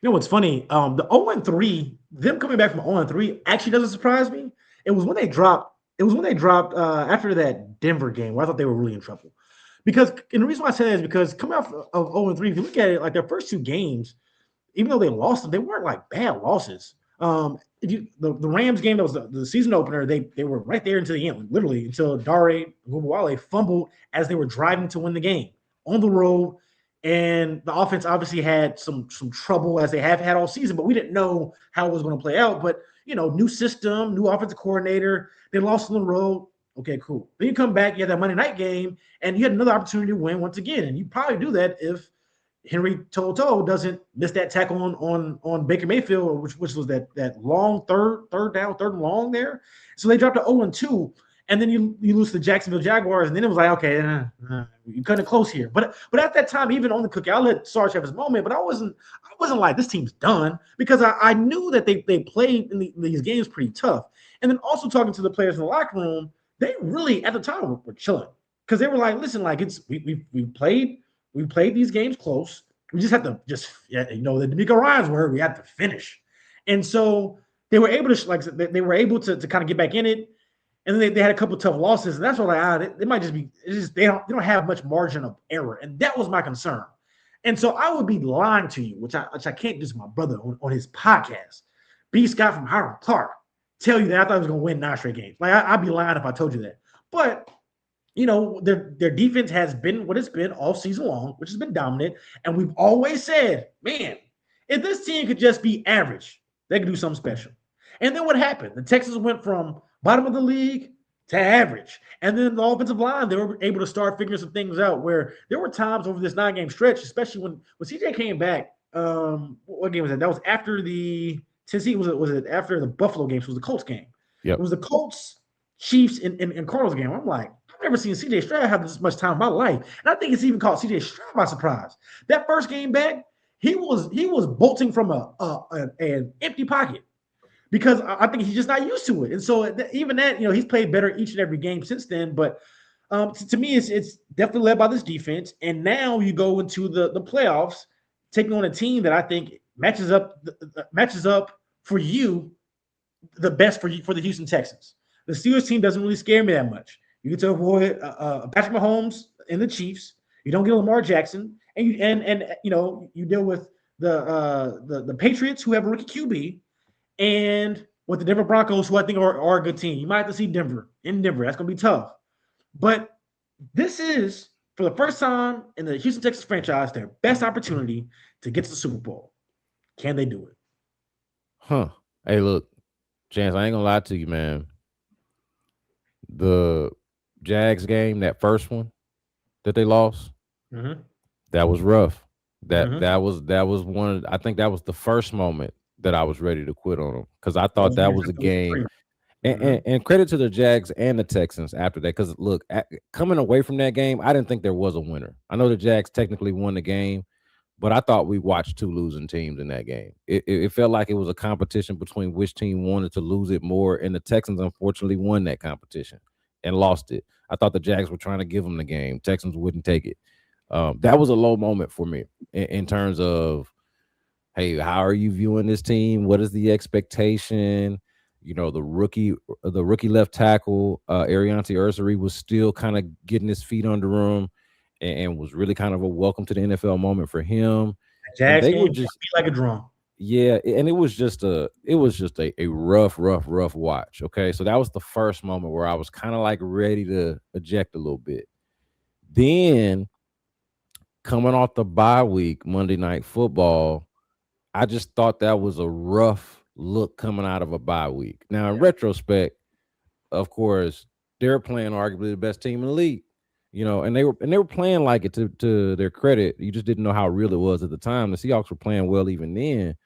You know what's funny? The 0-3, them coming back from 0-3 actually doesn't surprise me. It was when they dropped after that Denver game where I thought they were really in trouble. And the reason why I say that is because coming off of 0-3, if you look at it, like their first 2 games, even though they lost them, they weren't like bad losses. The Rams game that was the season opener, they were right there until the end, literally until Dare Ogunbowale fumbled as they were driving to win the game on the road. And the offense obviously had some trouble as they have had all season, but we didn't know how it was going to play out. But, new system, new offensive coordinator, they lost on the road. Okay, cool. Then you come back, you had that Monday night game, and you had another opportunity to win once again. And you probably do that if Henry Toto doesn't miss that tackle on Baker Mayfield, which was that long third and long there. So they dropped to 0-2. And then you lose to the Jacksonville Jaguars, and then it was like, okay, you cut it close here. But at that time, even on the cookie, I'll let Sarge have his moment, but I wasn't like this team's done because I knew that they played in these games pretty tough. And then also talking to the players in the locker room, they really at the time were chilling because they were like, listen, like we played these games close. We just have to the D'Amico Ryans word, we had to finish. And so they were able to kind of get back in it. And then they had a couple of tough losses, and that's why they might just be. They don't have much margin of error, and that was my concern. And so I would be lying to you, which I can't do to my brother on his podcast, B.Scott from Hiram Clark, tell you that I thought he was going to win 9 straight games. Like I'd be lying if I told you that. But their defense has been what it's been all season long, which has been dominant. And we've always said, man, if this team could just be average, they could do something special. And then what happened? The Texans went from bottom of the league to average. And then the offensive line, they were able to start figuring some things out where there were times over this 9-game stretch, especially when CJ came back. What game was that? That was after the Tennessee. Was it after the Buffalo game? So it was the Colts game. Yep. It was the Colts, Chiefs, and Cardinals game. I'm like, I've never seen CJ Stroud have this much time in my life. And I think it's even caught CJ Stroud by surprise. That first game back, he was bolting from an empty pocket. Because I think he's just not used to it. And so even that, he's played better each and every game since then. But to me, it's definitely led by this defense. And now you go into the playoffs, taking on a team that I think matches up for you the best for the Houston Texans. The Steelers team doesn't really scare me that much. You get to avoid Patrick Mahomes and the Chiefs. You don't get Lamar Jackson, and you deal with the Patriots who have a rookie QB. And with the Denver Broncos, who I think are a good team. You might have to see Denver. That's going to be tough. But this is, for the first time in the Houston Texans franchise, their best opportunity to get to the Super Bowl. Can they do it? Huh. Hey, look, Chance, I ain't going to lie to you, man. The Jags game, that first one that they lost, that was rough. That was one. I think that was the first moment that I was ready to quit on them because I thought that was a game. And credit to the Jags and the Texans after that because, look, coming away from that game, I didn't think there was a winner. I know the Jags technically won the game, but I thought we watched two losing teams in that game. It felt like it was a competition between which team wanted to lose it more, and the Texans unfortunately won that competition and lost it. I thought the Jags were trying to give them the game. Texans wouldn't take it. That was a low moment for me in terms of, hey, how are you viewing this team? What is the expectation? You know, the rookie left tackle, Ariante Ursary, was still kind of getting his feet under him, and was really kind of a welcome to the NFL moment for him. And Jags they were game just, beat like a drum. yeah, and it was just a rough watch. Okay, so that was the first moment where I was kind of like ready to eject a little bit. Then coming off the bye week, Monday Night Football, I just thought that was a rough look coming out of a bye week. Now, in retrospect, of course, they're playing arguably the best team in the league, you know, and they were playing like it to their credit. You just didn't know how real it was at the time. The Seahawks were playing well even then,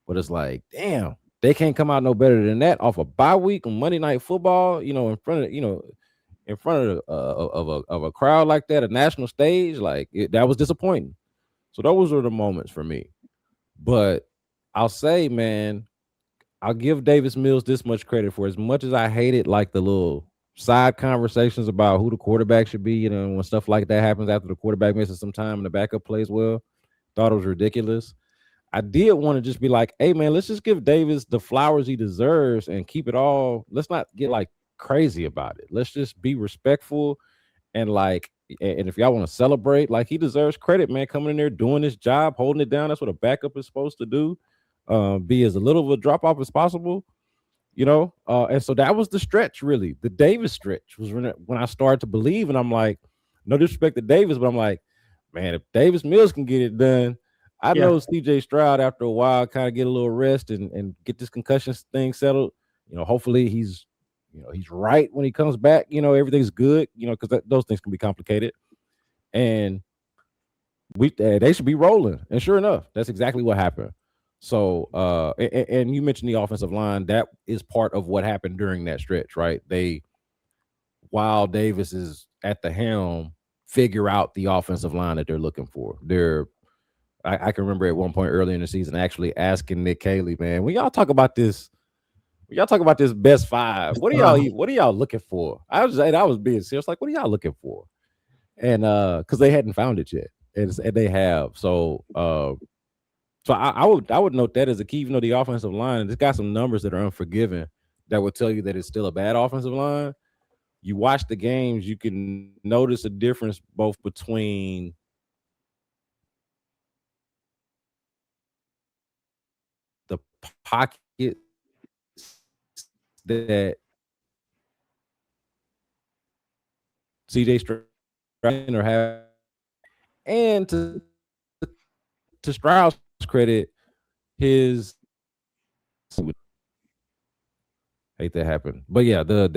but it's like, damn, they can't come out no better than that off a bye week on Monday Night Football, you know, in front of a crowd like that, a national stage. Like that was disappointing. So those were the moments for me. But I'll say, man, I'll give Davis Mills this much credit for as much as I hated like the little side conversations about who the quarterback should be, you know, when stuff like that happens after the quarterback misses some time and the backup plays well. Thought it was ridiculous. I did want to just be like, hey, man, let's just give Davis the flowers he deserves and keep it all. Let's not get like crazy about it. Let's just be respectful and like, and if y'all want to celebrate, like he deserves credit, man, coming in there, doing his job, holding it down. That's what a backup is supposed to do. Be as a little of a drop off as possible, you know. And so that was the stretch, really. The Davis stretch was when I started to believe, and I'm like, no disrespect to Davis, but I'm like, man, if Davis Mills can get it done, I know CJ Stroud after a while kind of get a little rest and get this concussion thing settled. You know, hopefully he's right when he comes back. You know, everything's good. You know, because those things can be complicated, and they should be rolling. And sure enough, that's exactly what happened. So, and you mentioned the offensive line. That is part of what happened during that stretch, right? While Davis is at the helm, figure out the offensive line that they're looking for. I can remember at one point early in the season actually asking Nick Caley, man, when y'all talk about this best five, what are y'all looking for? I was being serious, like, what are y'all looking for? And because they hadn't found it yet, and they have. So I would note that as a key, even though the offensive line, it's got some numbers that are unforgiving that would tell you that it's still a bad offensive line. You watch the games, you can notice a difference both between the pocket that CJ Stroud or have, and to Stroud's credit, his hate that happened, but yeah, the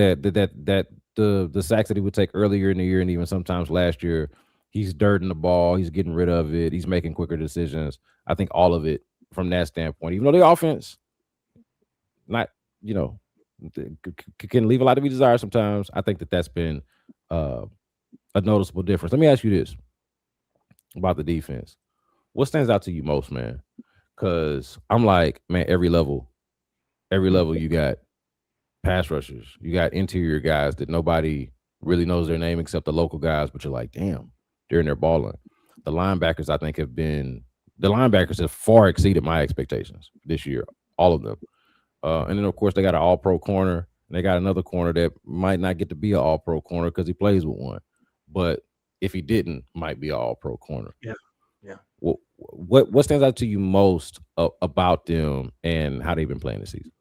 sacks that he would take earlier in the year and even sometimes last year, he's dirting the ball, he's getting rid of it, he's making quicker decisions. I think all of it from that standpoint, even though the offense not, you know, can leave a lot to be desired sometimes, I think that's been a noticeable difference. Let me ask you this about the defense. What stands out to you most, man? Because I'm like, man, every level you got pass rushers, you got interior guys that nobody really knows their name except the local guys, but you're like, damn, they're in there balling. The linebackers, I think, have far exceeded my expectations this year, all of them. And then, of course, they got an all-pro corner, and they got another corner that might not get to be an all-pro corner because he plays with one. But if he didn't, might be an all-pro corner. Yeah. What stands out to you most about them and how they've been playing this season?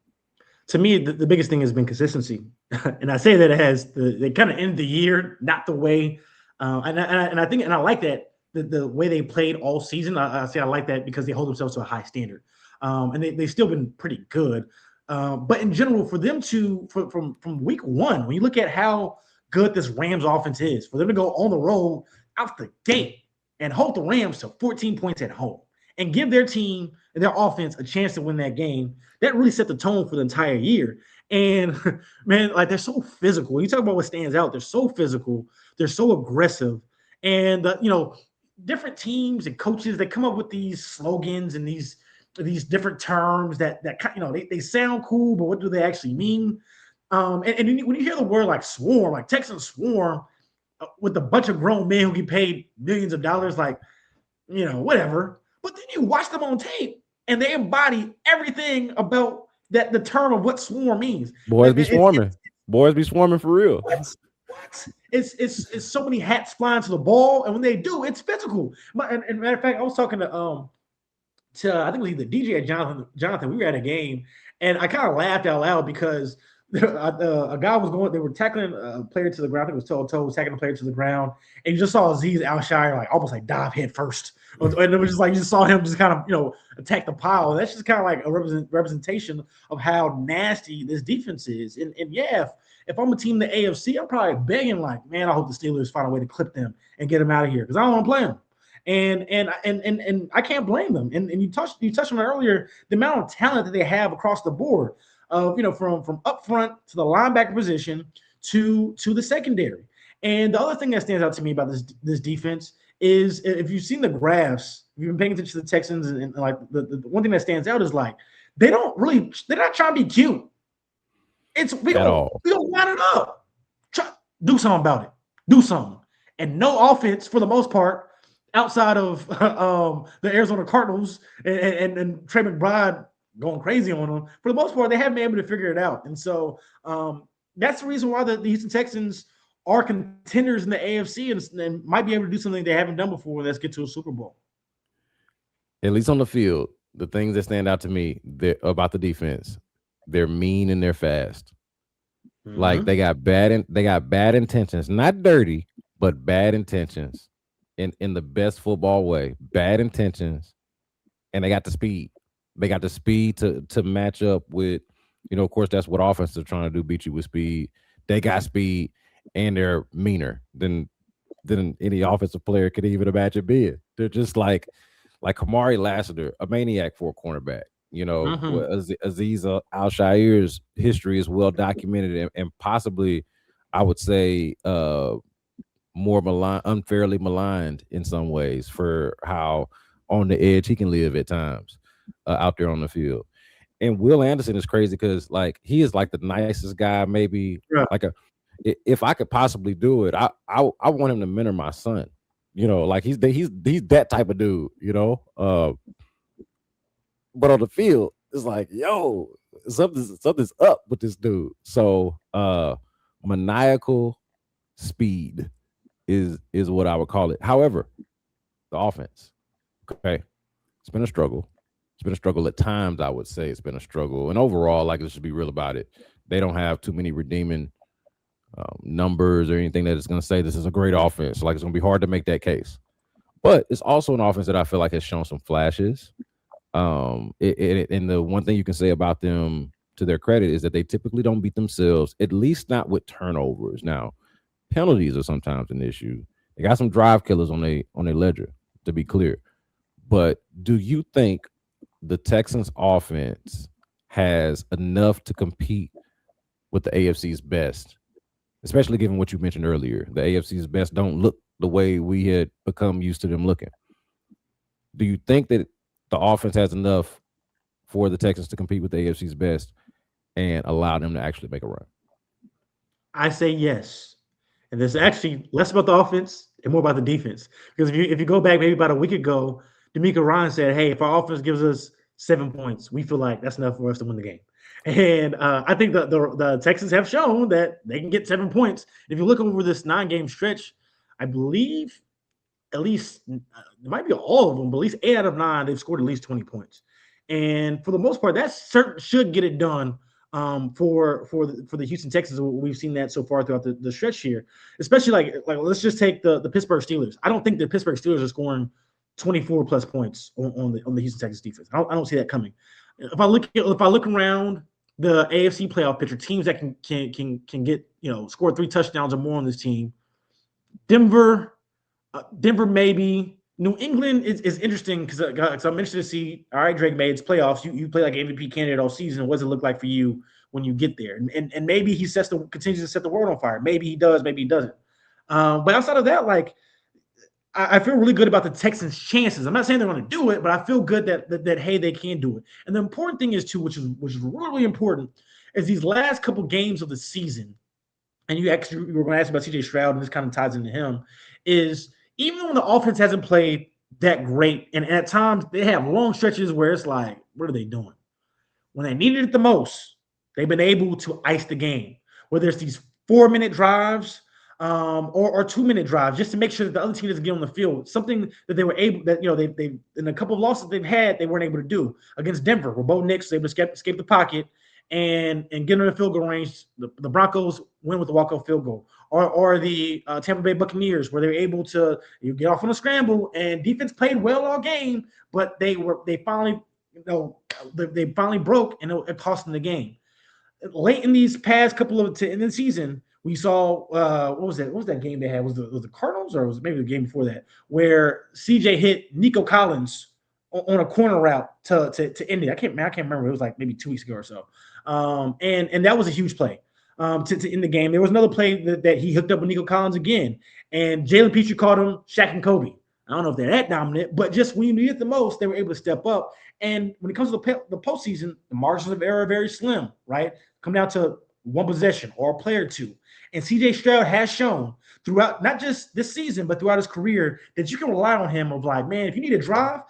To me, the biggest thing has been consistency. And I say that as they kind of end the year, not the way. And I think, and I like that, the way they played all season. I like that because they hold themselves to a high standard. And they've still been pretty good. But in general, for them from week one, when you look at how good this Rams offense is, for them to go on the road out the gate and hold the Rams to 14 points at home and give their team and their offense a chance to win that game, that really set the tone for the entire year. And, man, like, they're so physical. You talk about what stands out. They're so physical. They're so aggressive. And, different teams and coaches, they come up with these slogans and these different terms that they sound cool, but what do they actually mean? And when you hear the word like swarm, like Texans swarm with a bunch of grown men who get paid millions of dollars, like, whatever. But then you watch them on tape and they embody everything about that, the term of what swarm means. Boys be swarming. Boys be swarming for real. What? It's so many hats flying to the ball, and when they do, it's physical. And matter of fact, I was talking to I think it was either DJ or Jonathan. We were at a game, and I kind of laughed out loud because a guy was going. They were tackling a player to the ground. I think it was toe tackling a player to the ground, and you just saw Azeez Al-Shire like almost like dive head first, and it was just like you just saw him just kind of attack the pile. And that's just kind of like a representation of how nasty this defense is. And yeah, if I'm a team in the AFC, I'm probably begging like, man, I hope the Steelers find a way to clip them and get them out of here because I don't want to play them. And I can't blame them. And you touched on it earlier, the amount of talent that they have across the board, from up front to the linebacker position to the secondary. And the other thing that stands out to me about this defense is if you've seen the graphs, if you've been paying attention to the Texans, and like the one thing that stands out is like they're not trying to be cute. We don't line it up. Do something about it. Do something. And no offense for the most part, outside of the Arizona Cardinals and Trey McBride going crazy on them. For the most part, they haven't been able to figure it out. And so that's the reason why the Houston Texans are contenders in the AFC and might be able to do something they haven't done before. Let's get to a Super Bowl. At least on the field, the things that stand out to me about the defense, they're mean and they're fast. Mm-hmm. Like they got bad intentions, not dirty, but bad intentions in the best football way. Bad intentions, and they got the speed. They got the speed to match up with, of course, that's what offenses are trying to do, beat you with speed. They got speed, and they're meaner than any offensive player could even imagine being. They're just like Kamari Lassiter, a maniac for a cornerback. Azeez Al-Shire's history is well documented and possibly, I would say, more unfairly maligned in some ways for how on the edge he can live at times out there on the field. And Will Anderson is crazy because like he is like the nicest guy, maybe if I could possibly do it, I want him to mentor my son. Like he's that type of dude, but on the field, it's like, yo, something's up with this dude. So maniacal speed is what I would call it. However, the offense, okay, it's been a struggle. It's been a struggle at times, I would say. It's been a struggle. And overall, like, let's just be real about it. They don't have too many redeeming numbers or anything that is going to say this is a great offense. Like, it's going to be hard to make that case. But it's also an offense that I feel like has shown some flashes. And the one thing you can say about them, to their credit, is that they typically don't beat themselves, at least not with turnovers. Now, penalties are sometimes an issue. They got some drive killers on their ledger, to be clear. But do you think the Texans offense has enough to compete with the AFC's best, especially given what you mentioned earlier? The AFC's best don't look the way we had become used to them looking. Do you think that the offense has enough for the Texans to compete with the AFC's best and allow them to actually make a run? I say yes. And this is actually less about the offense and more about the defense. Because if you go back maybe about a week ago, D'Amico Ryan said, hey, if our offense gives us 7 points, we feel like that's enough for us to win the game. And I think the Texans have shown that they can get 7 points. If you look over this 9-game stretch, I believe at least it might be all of them, but at least 8 out of 9, they've scored at least 20 points. And for the most part, that should get it done for the Houston Texans. We've seen that so far throughout the stretch here, especially like let's just take the Pittsburgh Steelers. I don't think the Pittsburgh Steelers are scoring 24 plus points on the Houston Texans defense. I don't see that coming. If I look around the AFC playoff picture, teams that can get score 3 touchdowns or more on this team, Denver maybe. New England is interesting because I'm interested to see. All right, Drake, it's playoffs. You play like MVP candidate all season. What does it look like for you when you get there? And maybe he continues to set the world on fire. Maybe he does. Maybe he doesn't. But outside of that, like I feel really good about the Texans' chances. I'm not saying they're going to do it, but I feel good that hey, they can do it. And the important thing is too, which is really important, is these last couple games of the season. And you were going to ask about CJ Stroud, and this kind of ties into him. Is even when the offense hasn't played that great, and at times they have long stretches where it's like, what are they doing? When they needed it the most, they've been able to ice the game. Whether it's these 4-minute drives or 2-minute drives, just to make sure that the other team doesn't get on the field. Something that they were able, that they in a couple of losses they've had, they weren't able to do against Denver, where Bo Nix was able to escape the pocket and get in the field goal range. The Broncos win with the walk-off field goal, or the Tampa Bay Buccaneers, where they were able to get off on a scramble and defense played well all game, but they finally broke and it cost them the game. Late in these past couple of in the season, we saw what was that game they had? Was the Cardinals, or was it maybe the game before that, where CJ hit Nico Collins on a corner route to end it. I can't remember. It was like maybe 2 weeks ago or so. And that was a huge play to end the game. There was another play that he hooked up with Nico Collins again, and Jalen Petrie called him Shaq and Kobe. I don't know if they're that dominant, but just when you need it the most, they were able to step up. And when it comes to the postseason, the margins of error are very slim, right? Come down to one possession or a play or two. And CJ Stroud has shown throughout, not just this season, but throughout his career, that you can rely on him of like, man, if you need a drive,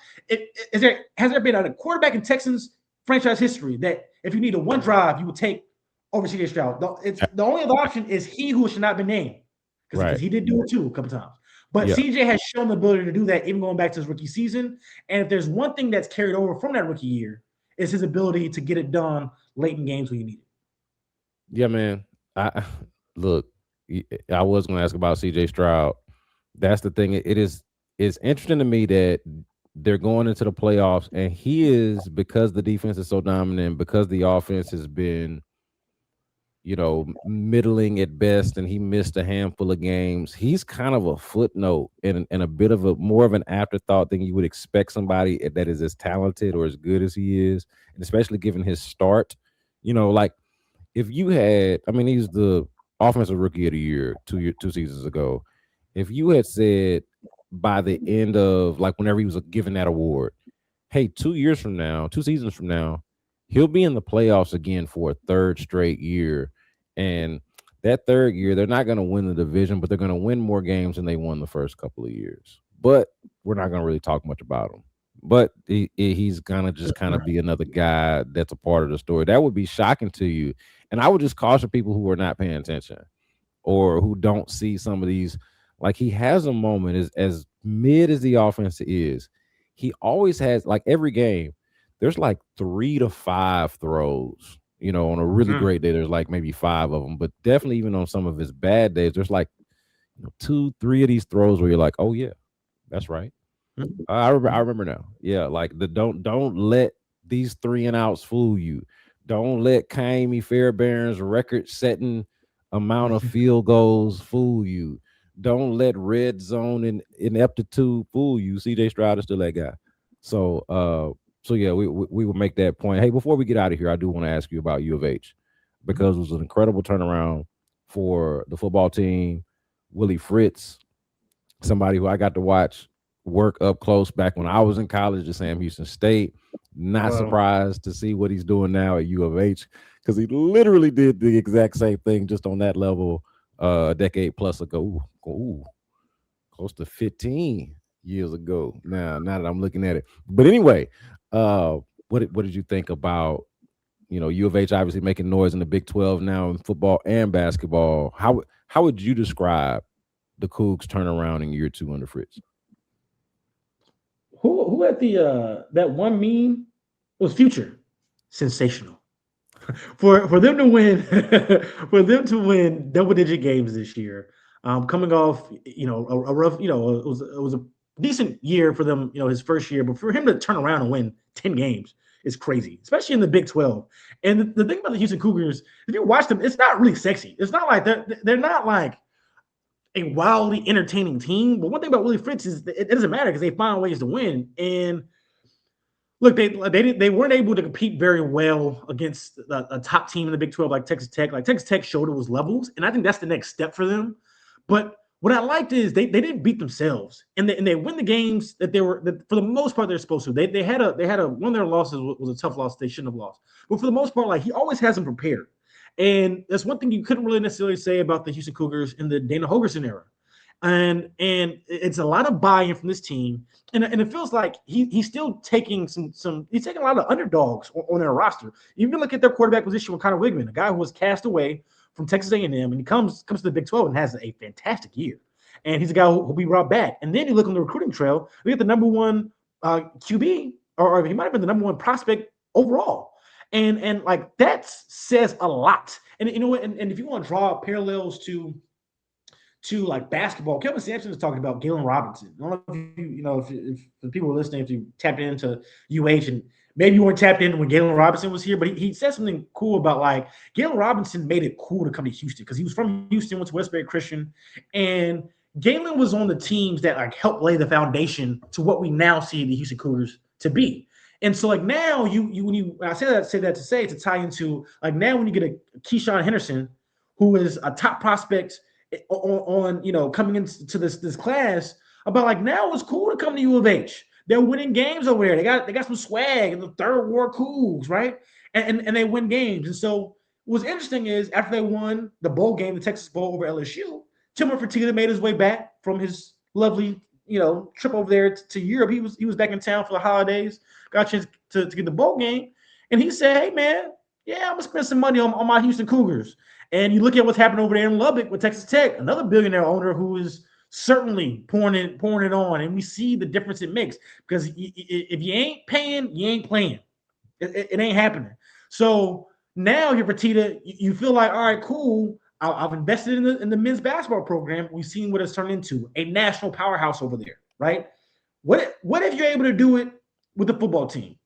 has there been a quarterback in Texans franchise history that if you need a one drive, you would take over CJ Stroud? The only other option is he who should not be named, because he did do it too a couple times. But CJ has shown the ability to do that, even going back to his rookie season. And if there's one thing that's carried over from that rookie year, is his ability to get it done late in games when you need it. Yeah, man. I was going to ask about CJ Stroud. That's the thing. It's interesting to me that they're going into the playoffs, and he is, because the defense is so dominant, because the offense has been, middling at best, and he missed a handful of games. He's kind of a footnote and a bit of more of an afterthought than you would expect somebody that is as talented or as good as he is, and especially given his start. Like if you had, he's the offensive rookie of the year two seasons ago. If you had said by the end of, like, whenever he was given that award, hey, 2 seasons from now, he'll be in the playoffs again for a third straight year. And that third year, they're not going to win the division, but they're going to win more games than they won the first couple of years. But we're not going to really talk much about him. But he's going to just kind of be another guy that's a part of the story. That would be shocking to you. And I would just caution people who are not paying attention or who don't see some of these. Like, he has a moment, as mid as the offense is, he always has, like, every game, there's like 3 to 5 throws. On a really great day, there's like maybe 5 of them. But definitely even on some of his bad days, there's like 2, 3 of these throws where you're like, oh, yeah, that's right. I remember now. Yeah, like don't let these 3-and-outs fool you. Don't let Kaimi Fairbairn's record-setting amount of field goals fool you. Don't let red zone and ineptitude fool you. CJ Stroud is still that guy. So yeah, we will make that point. Hey, before we get out of here, I do want to ask you about U of H, because it was an incredible turnaround for the football team. Willie Fritz, somebody who I got to watch work up close back when I was in college at Sam Houston State. Not surprised to see what he's doing now at U of H, because he literally did the exact same thing, just on that level a decade plus ago. Ooh, close to 15 years ago now that I'm looking at it. But anyway, what did you think about, U of H obviously making noise in the Big 12 now in football and basketball? How would you describe the Cougs turnaround in year 2 under Fritz? Who had that one meme was Future? Sensational. for them to win double-digit games this year, coming off a rough, it was a decent year for them, his first year, but for him to turn around and win 10 games is crazy, especially in the Big 12. And the thing about the Houston Cougars, if you watch them, it's not really sexy. It's not like they're not like a wildly entertaining team. But one thing about Willie Fritz is it doesn't matter, because they find ways to win. And look, they weren't able to compete very well against a top team in the Big 12 like Texas Tech. Like, Texas Tech showed it was levels, and I think that's the next step for them. But what I liked is they didn't beat themselves, and they win the games that for the most part they're supposed to. They had a one of their losses was a tough loss they shouldn't have lost, but for the most part, like he always has them prepared, and that's one thing you couldn't really necessarily say about the Houston Cougars in the Dana Holgorsen era, and it's a lot of buy-in from this team, and it feels like he's still taking he's taking a lot of underdogs on their roster. You can look at their quarterback position with Connor Wigman, a guy who was cast away from Texas A&M, and he comes to the Big 12 and has a fantastic year. And he's a guy who'll be brought back. And then you look on the recruiting trail, we get the number one QB, or he might have been the number one prospect overall. And like that says a lot. And you know what? And if you want to draw parallels to like basketball, Kevin Sampson is talking about Galen Robinson. I don't know if the people are listening, if you tapped into UH, and maybe you weren't tapped in when Galen Robinson was here, but he said something cool about like Galen Robinson made it cool to come to Houston because he was from Houston, went to Westbury Christian, and Galen was on the teams that like helped lay the foundation to what we now see the Houston Cougars to be. And so like now I say that to tie into like now when you get a Keyshawn Henderson, who is a top prospect on coming into this class, about like now it's cool to come to U of H. They're winning games over there. They got some swag in the third war Cougs, right? And they win games. And so what's interesting is after they won the bowl game, the Texas Bowl over LSU, Timur Fertitta made his way back from his lovely trip over there to Europe. He was back in town for the holidays, got a chance to get the bowl game, and he said, "Hey man, yeah, I'm gonna spend some money on my Houston Cougars." And you look at what's happening over there in Lubbock with Texas Tech, another billionaire owner who is certainly pouring it on, and we see the difference it makes because if you ain't paying, you ain't playing. It ain't happening. So now you're Fertitta, you feel like, all right, cool. I've invested in the men's basketball program. We've seen what it's turned into, a national powerhouse over there, right? What if you're able to do it with the football team,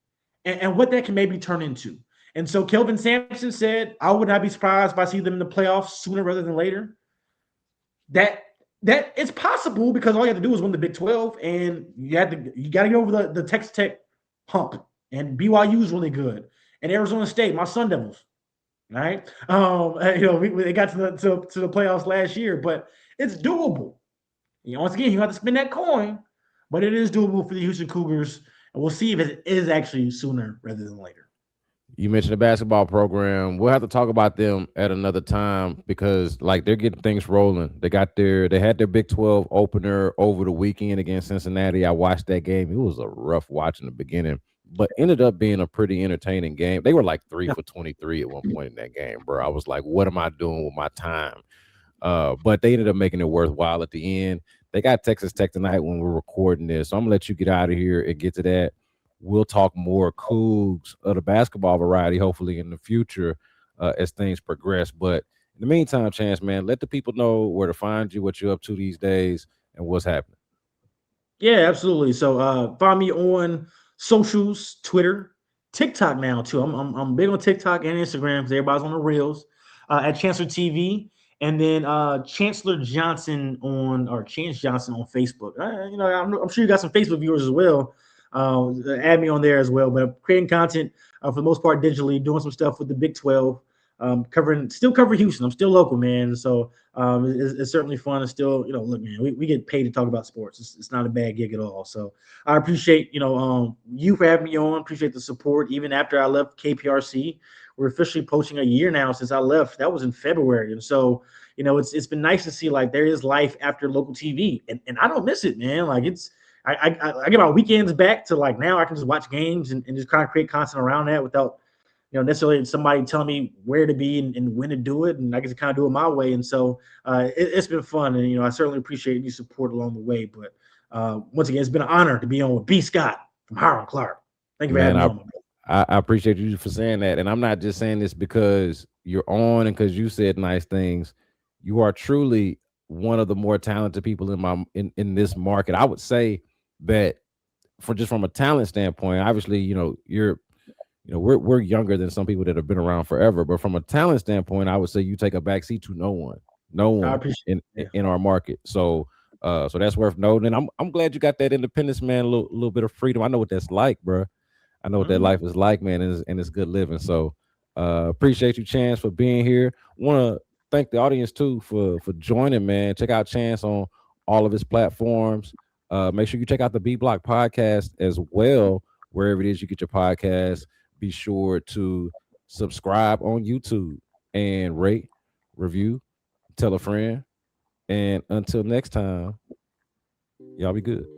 and what that can maybe turn into? And so Kelvin Sampson said, I would not be surprised if I see them in the playoffs sooner rather than later. That it's possible because all you have to do is win the Big 12, and you got to get over the Texas Tech hump. And BYU is really good, and Arizona State, my Sun Devils. All right, they got to the playoffs last year, but it's doable. Once again, you have to spin that coin, but it is doable for the Houston Cougars, and we'll see if it is actually sooner rather than later. You mentioned the basketball program. We'll have to talk about them at another time because like they're getting things rolling. They had their Big 12 opener over the weekend against Cincinnati. I watched that game. It was a rough watch in the beginning, but ended up being a pretty entertaining game. They were like 3 for 23 at one point in that game, bro. I was like, what am I doing with my time? But they ended up making it worthwhile at the end. They got Texas Tech tonight when we're recording this. So I'm going to let you get out of here and get to that. We'll talk more Cougs of the basketball variety, hopefully in the future as things progress. But in the meantime, Chance, man, let the people know where to find you, what you're up to these days, and what's happening. Yeah, absolutely. So find me on socials, Twitter, TikTok now too. I'm big on TikTok and Instagram because everybody's on the reels at Chancellor TV, and then Chancellor Johnson Chance Johnson on Facebook. I'm sure you got some Facebook viewers as well. Add me on there as well. But I'm creating content for the most part digitally, doing some stuff with the Big 12, still cover Houston. I'm still local, man. So it's certainly fun. And still, look, man, we get paid to talk about sports. It's not a bad gig at all. So I appreciate, you for having me on. Appreciate the support. Even after I left KPRC, we're officially approaching a year now since I left. That was in February. And so, it's been nice to see like there is life after local TV, and I don't miss it, man. Like I get my weekends back to like now I can just watch games and just kind of create content around that without, necessarily somebody telling me where to be and when to do it. And I get to kind of do it my way. And so it's been fun. And, I certainly appreciate your support along the way. But once again, it's been an honor to be on with B.Scott from Hiram Clark. Thank you for having me on. I appreciate you for saying that. And I'm not just saying this because you're on and because you said nice things. You are truly one of the more talented people in this market. I would say that from a talent standpoint, obviously, we're younger than some people that have been around forever, but from a talent standpoint, I would say you take a backseat to no one in our market. So that's worth noting. And I'm glad you got that independence, man. A little bit of freedom. I know what that's like, bro. I know what that life is like, man, and it's good living. So appreciate you, Chance, for being here. Want to thank the audience too for joining, man. Check out Chance on all of his platforms. Make sure you check out the B Block podcast as well, wherever it is you get your podcast. Be sure to subscribe on YouTube and rate, review, tell a friend. And until next time, y'all be good.